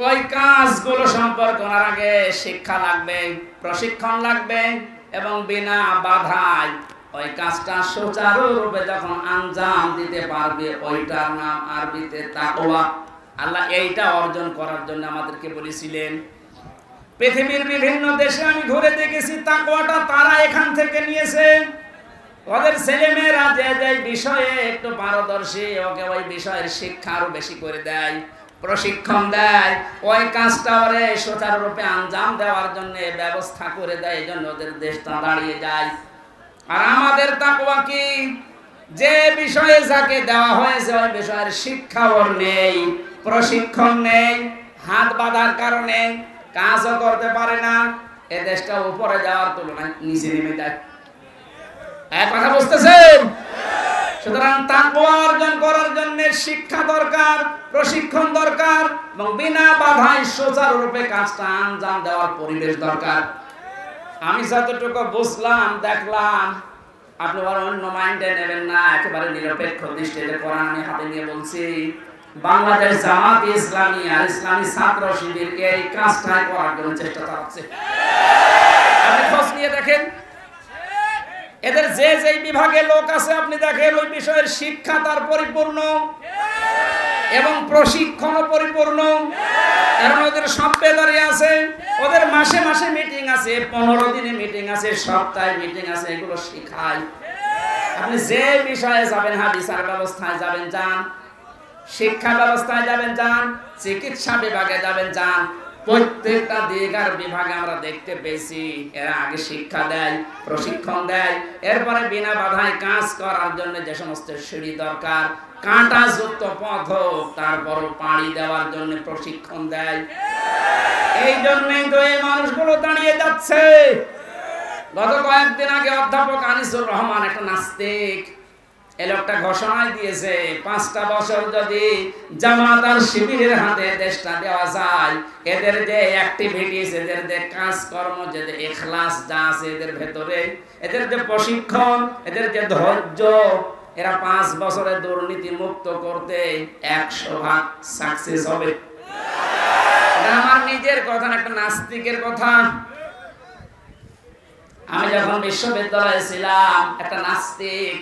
ওই কাজগুলো সম্পর্কে ওনার আগে শিক্ষা লাগবে, প্রশিক্ষণ লাগবে, এবং বিনা বাধায় ওই কাজটা সুচারুরূপে যখন আঞ্জাম দিতে পারবে, ওইটার নাম আরবিতে তাকওয়া। আল্লাহ এইটা অর্জন করার জন্য আমাদেরকে বলেছিলেন। পৃথিবীর বিভিন্ন দেশে আমি ঘুরে দেখেছি তাকওয়াটা তারা এখান থেকে নিয়েছে। ওদের ছেলেমেয়েরা যে যে বিষয়ে একটু পারদর্শী ওকে ওই বিষয়ের শিক্ষা আরো বেশি করে দেয়, প্রশিক্ষণ দেয়, ওই কাজটা ওরে সুচারুরূপে আঞ্জাম দেওয়ার জন্য ব্যবস্থা করে দেয়। এই জন্য ওদের দেশটা দাঁড়িয়ে যায়। আর আমাদের তাকওয়া কি? যে বিষয়ে যাকে দেওয়া হয়েছে ওই বিষয়ের শিক্ষা ওর নেই, প্রশিক্ষণ নেই, হাত বাঁধার কারণে কাজও করতে পারে না। এ দেশটা উপরে যাওয়ার তুলনায় নিচে নেমে যায়। এক কথা বুঝতেছেন? সুতরাং তাকওয়া অর্জন করার জন্য শিক্ষা দরকার, প্রশিক্ষণ দরকার এবং বিনা বাধায় সুচারুরূপে কাজটা আঞ্জাম দেওয়ার পরিবেশ দরকার। আমি যতটুকু বুঝলাম দেখলাম, আপনি আর অন্য মাইন্ডে নেবেন না, একেবারে নিরপেক্ষ দৃষ্টিতে কোরআন আমি হাতে নিয়ে বলছি। বাংলাদেশ জামাত ইসলামী আর ইসলামী ছাত্র শিবির এই কাজটাই করার জন্য চেষ্টা চালাচ্ছে। আপনি খোঁজ নিয়ে দেখেন, এদের যে যে বিভাগে লোক আছে আপনি দেখেন ওই বিষয়ের শিক্ষা তার পরিপূর্ণ এবং প্রশিক্ষণ পরিপূর্ণ। কারণ ওদের সভ্যতারি আছে, ওদের মাসে মাসে মিটিং আছে, 15 দিনে মিটিং আছে, সপ্তাহে মিটিং আছে, এগুলো শেখায়। আপনি যে বিষয়ে যাবেন, হাদিসের ব্যবস্থায় যাবেন যান, শিক্ষা ব্যবস্থায় যাবেন যান, চিকিৎসা বিভাগে যাবেন যান, প্রত্যেকটা দিক আর বিভাগে আমরা দেখতে পেয়েছি এরা আগে শিক্ষা দেয়, প্রশিক্ষণ দেয়, এরপরে বিনা বাধায় কাজ করার জন্য যে সমস্ত সিঁড়ি দরকার, কাঁটাযুক্ত পথ তারপর পাড়ি দেওয়ার জন্য প্রশিক্ষণ দেয়। এই জন্যই তো এই মানুষগুলো দাঁড়িয়ে যাচ্ছে। গত কয়েকদিন আগে অধ্যাপক আনিসুর রহমান, একটা নাস্তিক, এই লোকটা ঘোষণা দিয়েছে 5টা বছর যদি জামাত আর শিবিরের হাতে দেশটা দেওয়া যায়, এদের যে অ্যাক্টিভিটিস, এদের যে কাজকর্ম, যে ইখলাস যা আছে এদের ভেতরে, এদের যে প্রশিক্ষণ, এদের যে ধৈর্য, এরা 5 বছরে দুর্নীতি মুক্ত করতে 100% সাকসেস হবে। এটা আমার নিজের কথা না, একটা নাস্তিকের কথা। আমি যখন বিশ্ববিদ্যালয়ে ছিলাম, একটা নাস্তিক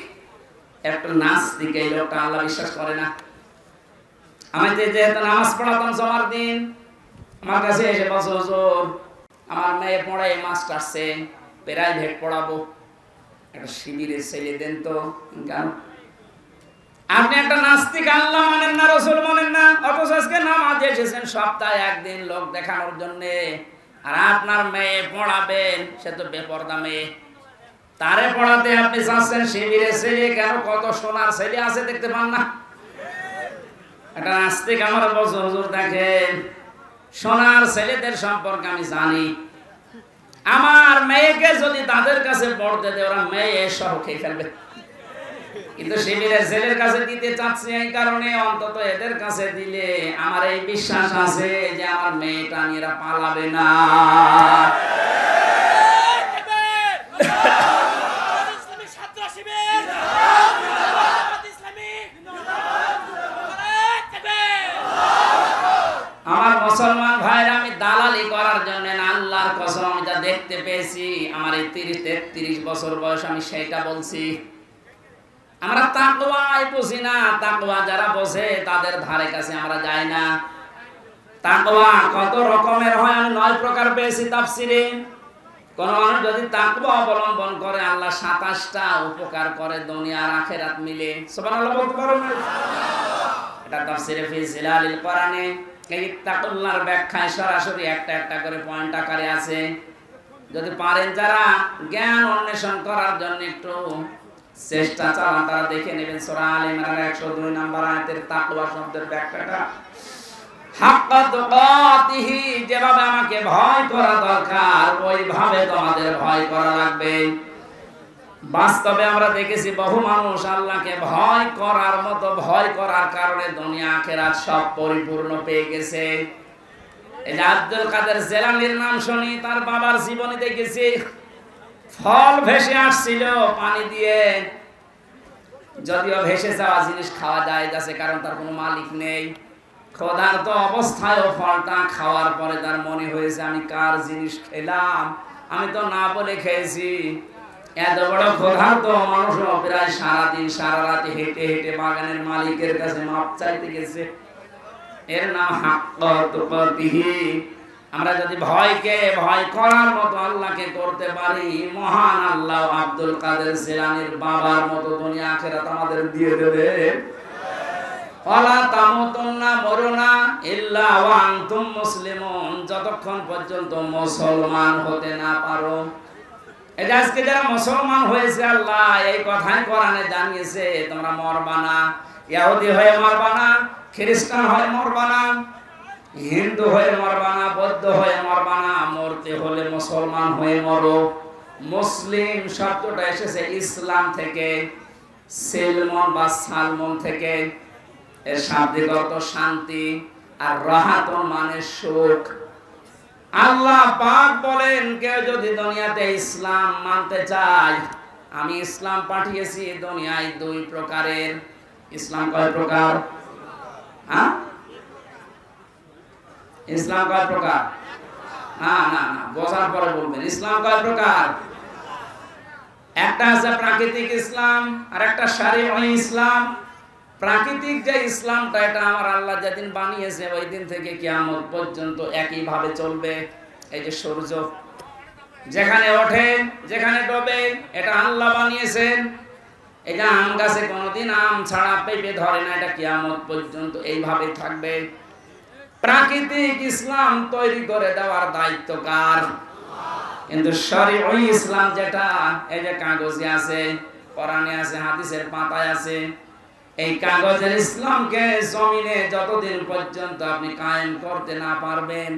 এই লোকটা আল্লাহ বিশ্বাস করে না। আমি যেহেতু নামাজ পড়াতাম জমার দিন, আমার কাছে এসে বলছে, হুজুর আমার মেয়ে পড়ে মাস্টার্সে, প্রাইভেট পড়াবো, একটা শিবিরের ছেলে দেন তো। কেন? আপনি একটা নাস্তিক, আল্লাহ মানেন না, রাসূল মানেন না, অথচ আজকে নামাজে এসেছেন সপ্তাহে একদিন লোক দেখানোর জন্য, আর আপনার মেয়ে পড়াবেন, সে তো বেপরদা মেয়ে, তারে পড়াতে আপনি চাচ্ছেন শিবিরের ছেলে। কেন? কত সোনার ছেলে আছে দেখতে পান না? একটা নাস্তিক আমার বলছে, হুজুর দেখেন, সোনার ছেলেদের সম্পর্কে আমি জানি, আমার মেয়েকে যদি তাদের কাছে পড়তে দেয় ওরা মেয়ে সহ খেয়ে ফেলবে, কিন্তু শিবিরের ছেলের কাছে দিতে চাচ্ছি এই কারণে অন্তত এদের কাছে দিলে আমার এই বিশ্বাস আছে যে আমার মেয়েটা এরা পালাবে না। আমার মুসলমান ভাইরা, আমি দালালি করার জন্য না, আল্লাহর কসম আমি যা দেখতে পেয়েছি আমার এই 30-33 বছর বয়স, আমি সেটা বলছি। আমরা তাকওয়াই বুঝি না, তাকওয়া যারা বোঝে তাদের ধারে কাছে আমরা যাই না। তাকওয়া কত রকমের হয় আমি 9 প্রকার পেয়েছি তাফসিরে। কোন মানুষ যদি তাকওয়া অবলম্বন করে আল্লাহ 27টা উপকার করে দুনিয়া আর আখিরাত মিলে। সুবহানাল্লাহ বলতে পারো না? এটা তাফসিরে ফি জিলালিল কোরআনে এই তাকওয়ার ব্যাখ্যায় সরাসরি একটা একটা করে পয়েন্ট আকারে আছে। যদি পারেন যারা জ্ঞান অন্বেষণ করার জন্য একটু চেষ্টা চালান, তারা দেখে নেবেন সূরা আলে ইমরান 102 নম্বর আয়াতের তাকওয়া শব্দের ব্যাখ্যাটা। হাক্কা তুকাতিহি, যেভাবে আমাকে ভয় করা দরকার ওইভাবে তোমাদের ভয় করা লাগবে। বাস্তবে আমরা দেখেছি বহু মানুষ আল্লাহকে ভয় করার মতো ভয় করার কারণে দুনিয়া আখিরাত সব পরিপূর্ণ পেয়ে গেছে। এই যে আব্দুল কাদের জেলানির নাম শুনি, তার বাবার জীবনী দেখেছি, ফল ভেসে আসছিল পানি দিয়ে, যদিও ভেসে যাওয়া জিনিস খাওয়া যায় যাচ্ছে, কারণ তার কোনো মালিক নেই। ক্ষুধার্ত অবস্থায় ফলটা খাওয়ার পরে তার মনে হয়েছে আমি কার জিনিস খেলাম, আমি তো না বলে খেয়েছি। এত বড় ক্ষুধার্ত মানুষ প্রায় সারাদিন সারা রাতে হেঁটে হেঁটে বাগানের মালিকের কাছে মাপ চাইতে গেছে। এর নাম হাক্কা তুকাতিহি। আমরা যদি ভয়কে ভয় করার মতো আল্লাহকে করতে পারি, মহান আল্লাহ আব্দুল কাদের জিলানীর বাবার মতো দুনিয়া আখিরাত আমাদের দিয়ে দেবে। ওয়ালা তামুতুন্না, মরো না, ইল্লা ওয়া আনতুম মুসলিমুন, যতক্ষণ পর্যন্ত মুসলমান হতে না পারো। এই যে আজকে যারা মুসলমান হয়েছে, আল্লাহ এই কথাই কোরআনে জানিয়েছে, তোমরা মরবা না, ইহুদি হয়ে মরবা না, খ্রিস্টান হয়ে মরবা না, হিন্দু হয়ে মরবা না, বৌদ্ধ হয়ে মরবা না, মরতে হলে মুসলমান হয়ে মরো। মুসলিম শব্দটা এসেছে ইসলাম থেকে, সিলমন বা সালমন থেকে। এর শাব্দিক অর্থ শান্তি, আর রাহাতুন মানে সুখ। আল্লাহ পাক বলেন, কেউ যদি দুনিয়াতে ইসলাম মানতে চায়, আমি ইসলাম পাঠিয়েছি দুনিয়ায় দুই প্রকারের। ইসলাম কয় প্রকার? হ্যাঁ, ইসলাম কয় প্রকার? না না না, বোঝার পরে বলবেন। ইসলাম কয় প্রকার? একটা আছে প্রাকৃতিক ইসলাম, আর একটা শারঈ ইসলাম। প্রাকৃতিক যে ইসলামটা, এটা আমার আল্লাহ যেদিন বানিয়েছে ওই দিন থেকে কিয়ামত পর্যন্ত একই ভাবে চলবে। এই যে সূর্য যেখানে ওঠে যেখানে ডোবে, এটা আল্লাহ বানিয়েছেন। এই যে আম গাছে কোনোদিন আম ছাড়া পেঁপে ধরে না, এটা কিয়ামত পর্যন্ত এইভাবে থাকবে। প্রাকৃতিক ইসলাম তৈরি করে দেওয়ার দায়িত্ব কার? কিন্তু শরঈ ইসলাম যেটা, এই যে কাগজে আছে, কোরআনে আছে, হাদিসের পাতায় আছে, এই কাগজের ইসলামকে জমিনে যতদিন পর্যন্ত আপনি কায়েম করতে না পারবেন,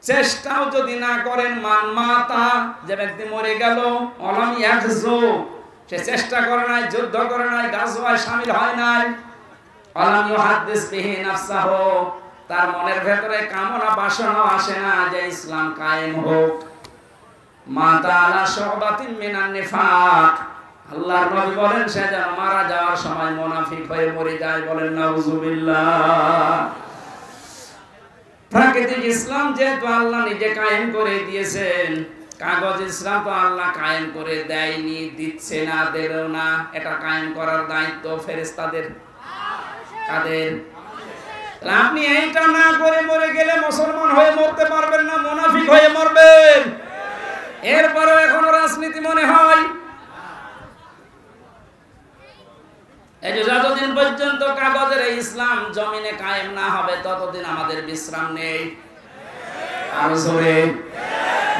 চেষ্টাও যদি না করেন, মান মাতা, যে ব্যক্তি মরে গেল, অলাম ইয়াখজু, সে চেষ্টা করে নাই, যুদ্ধ করে নাই, গাজওয়ায় শামিল হয় নাই, অলাম ইউহাদ্দিস বিহি নাফসাহু, তার মনের ভেতরে কামনা বাসনা আসে না যে ইসলাম কায়েম হোক, মাতা আলা শুবাতিন মিনান নিফাক, আল্লাহর নবী বলেন সে যেন মারা যাওয়ার সময় মুনাফিক হয়ে মরে যায়। বলেন নাউজুবিল্লাহ। প্রাকৃতিক ইসলাম যেহেতু আল্লাহ নিজে কায়েম করে দিয়েছেন, কাগজ ইসলাম তো আল্লাহ কায়েম করে দেয়নি, দিচ্ছে না, দেবেও না। এটা কায়েম করার দায়িত্ব ফেরেশতাদের। কাদের? আপনি এইটা না করে মরে গেলে মুসলমান হয়ে মরতে পারবেন না, মুনাফিক হয়ে মরবেন। এরপরেও এখনো রাজনীতি মনে হয়। এই যে যতদিন পর্যন্ত কাগজের এই ইসলাম জমিনে কায়েম না হবে, ততদিন আমাদের বিশ্রাম নেই। আরো জোরে,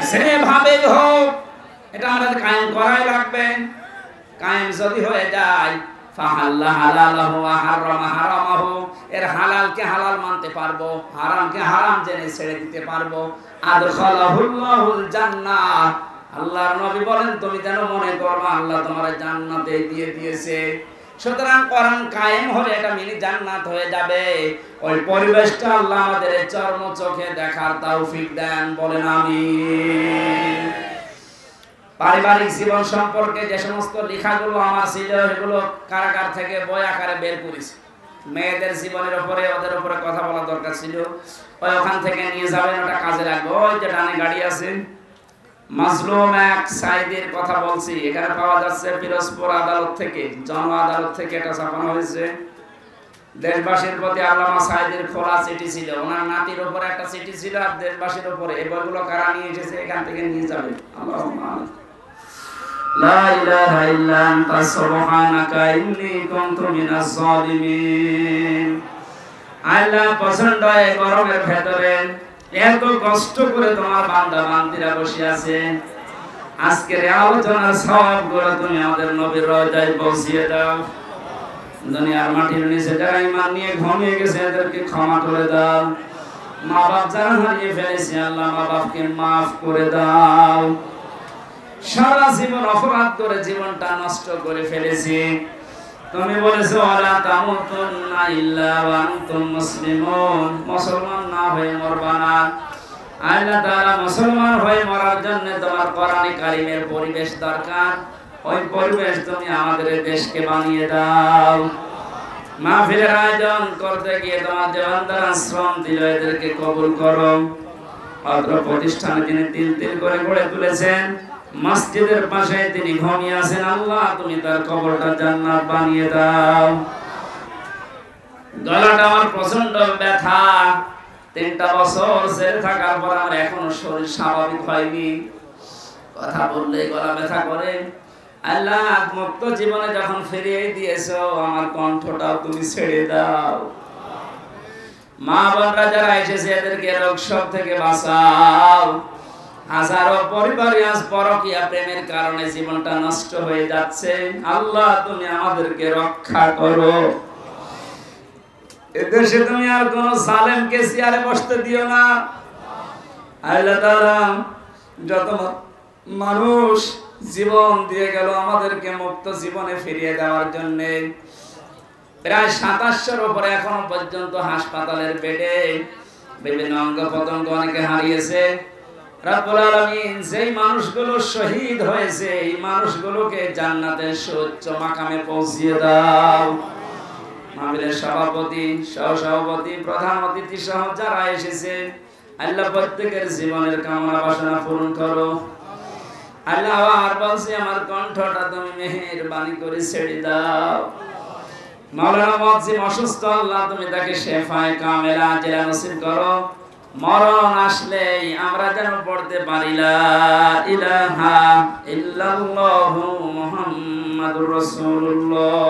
যেভাবেই হোক এটা আমাদের কায়েম করাই লাগবে। কায়েম যদি হয়ে যায়, ফাহাল্লা হালালাহু ওয়া হারামা হারামাহু, এর হালালকে হালাল মানতে পারবো, হারামকে হারাম জেনে ছেড়ে দিতে পারবো। আদখালাহুল্লাহুল জান্নাহ, আল্লাহর নবী বলেন তুমি যেন মনে করো আল্লাহ তোমার জান্নাতে দিয়ে দিয়েছে। সুতরাং কোরআন কায়েম হলে এটা মিনি জান্নাত হয়ে যাবে। ওই পরিবেশটা আল্লাহ আমাদের চর্ম চোখে দেখার তৌফিক দেন। বলেন আমিন। পারিবারিক জীবন সম্পর্কে যে সমস্ত লেখাগুলো আমার ছিল, এগুলো কারাগার থেকে বই আকারে বের করেছি। মেয়েদের জীবনের উপরে, ওদের উপরে কথা বলা দরকার ছিল, ওই ওখান থেকে নিয়ে যাবেন, ওটা কাজে লাগবে। ওই যে ডানে গাড়ি আছে, মাজলুম এক সাইদের কথা বলছি, এখানে পাওয়া যাচ্ছে পিরোজপুর আদালত থেকে, জন আদালত থেকে এটা ছাপানো হয়েছে। দেশবাসীর প্রতি আল্লামা সাইদের খোলা চিঠি ছিল, ওনার নাতির উপরে একটা চিঠি ছিল, আর দেশবাসীর উপরে। এই বইগুলো কারা নিয়ে এসেছে, এখান থেকে নিয়ে যাবে। আল্লাহুম্মা লা ইলাহা ইল্লা আনতা সুবহানাকা ইন্নী কুনতু মিনাজ জালিমিন। আল্লাহ পছন্দ এই গরমের ভেতরে এত কষ্ট করে তোমার বান্দা বান্দিরা বসে আছে, আজকের আলোচনার সবগুলো তুমি আমাদের নবীর রওজায় পৌঁছিয়ে দাও। দুনিয়ার মাটির নিচে যারা ঈমান নিয়ে ঘুমিয়ে গেছে, এদেরকে ক্ষমা করে দাও। মা বাপ যারা হারিয়ে ফেলেছে, আল্লাহ মা বাপকে মাফ করে দাও। সারা জীবন অপরাধ করে জীবনটা নষ্ট করে ফেলেছি। তুমি বলেছো ওয়ালা তামুতুন্না ইল্লা ওয়া আনতুম মুসলিমুন, মুসলমান না হয়ে মরবা না। আল্লাহ তাআলা মুসলমান হয়ে মরার জন্য তোমার কোরআনে কারীমের পরিবেশ দরকার। ওই পরিবেশ তুমি আমাদের দেশকে বানিয়ে দাও। মাহফিলের আয়োজন করতে গিয়ে তোমার যে বান্দারা শ্রম দিল, এদেরকে কবুল করো। অত্র প্রতিষ্ঠানে যিনি তিল তিল করে গড়ে তুলেছেন, মসজিদের পাশে তিনি ঘুমিয়ে আছেন, আল্লাহ তুমি তার কবরটা জান্নাত বানিয়ে দাও। গলাটা আমার প্রচন্ড ব্যথা। 3টা বছর জেলে থাকার পর আমার এখনো শরীর স্বাভাবিক হয়নি, কথা বললে গলা ব্যথা করে। আল্লাহ মুক্ত জীবনে যখন ফিরিয়ে দিয়েছো, আমার কণ্ঠটাও তুমি ছেড়ে দাও। মা বোনরা যারা এসেছে এদেরকে রোগ সব থেকে বাঁচাও। হাজারো পরিবারে আজ পরকীয়া প্রেমের কারণে জীবনটা নষ্ট হয়ে যাচ্ছে। আল্লাহ তুমি আমাদেরকে রক্ষা করো। এদেশে তুমি আর কোন জালেমকে চেয়ারে বসতে দিও না। আল্লাহ তাআলা যত মানুষ জীবন দিয়ে গেল আমাদেরকে মুক্ত জীবনে ফিরিয়ে দেওয়ার জন্য, প্রায় 2700-এর উপরে এখনো পর্যন্ত হাসপাতালের বেডে বিভিন্ন অঙ্গ প্রত্যঙ্গ অনেকে হারিয়েছে। রব্বুল আলামিন যেই মানুষগুলো শহীদ হয়েছে এই মানুষগুলোকে জান্নাতের সুউচ্চ মাকামে পৌঁছিয়ে দাও। মাহফিলের সভাপতি, সহসভাপতি, প্রধান অতিথি সহ যারা এসেছে আল্লাহ প্রত্যেকের জীবনের কামনা বাসনা পূরণ করো। আল্লাহ আর বলছি আমার কণ্ঠটা তুমি মেহেরবানি করে ছেড়ে দাও। মাওলানা মুয়াজ্জিম অসুস্থ, আল্লাহ তুমি তাকে শেফায়ে কামেলা আজেলা নসিব করো। মরণ আসলেই আমরা যেন পড়তে পারি লা ইলাহা ইল্লাল্লাহু মুহাম্মাদুর রাসূলুল্লাহ।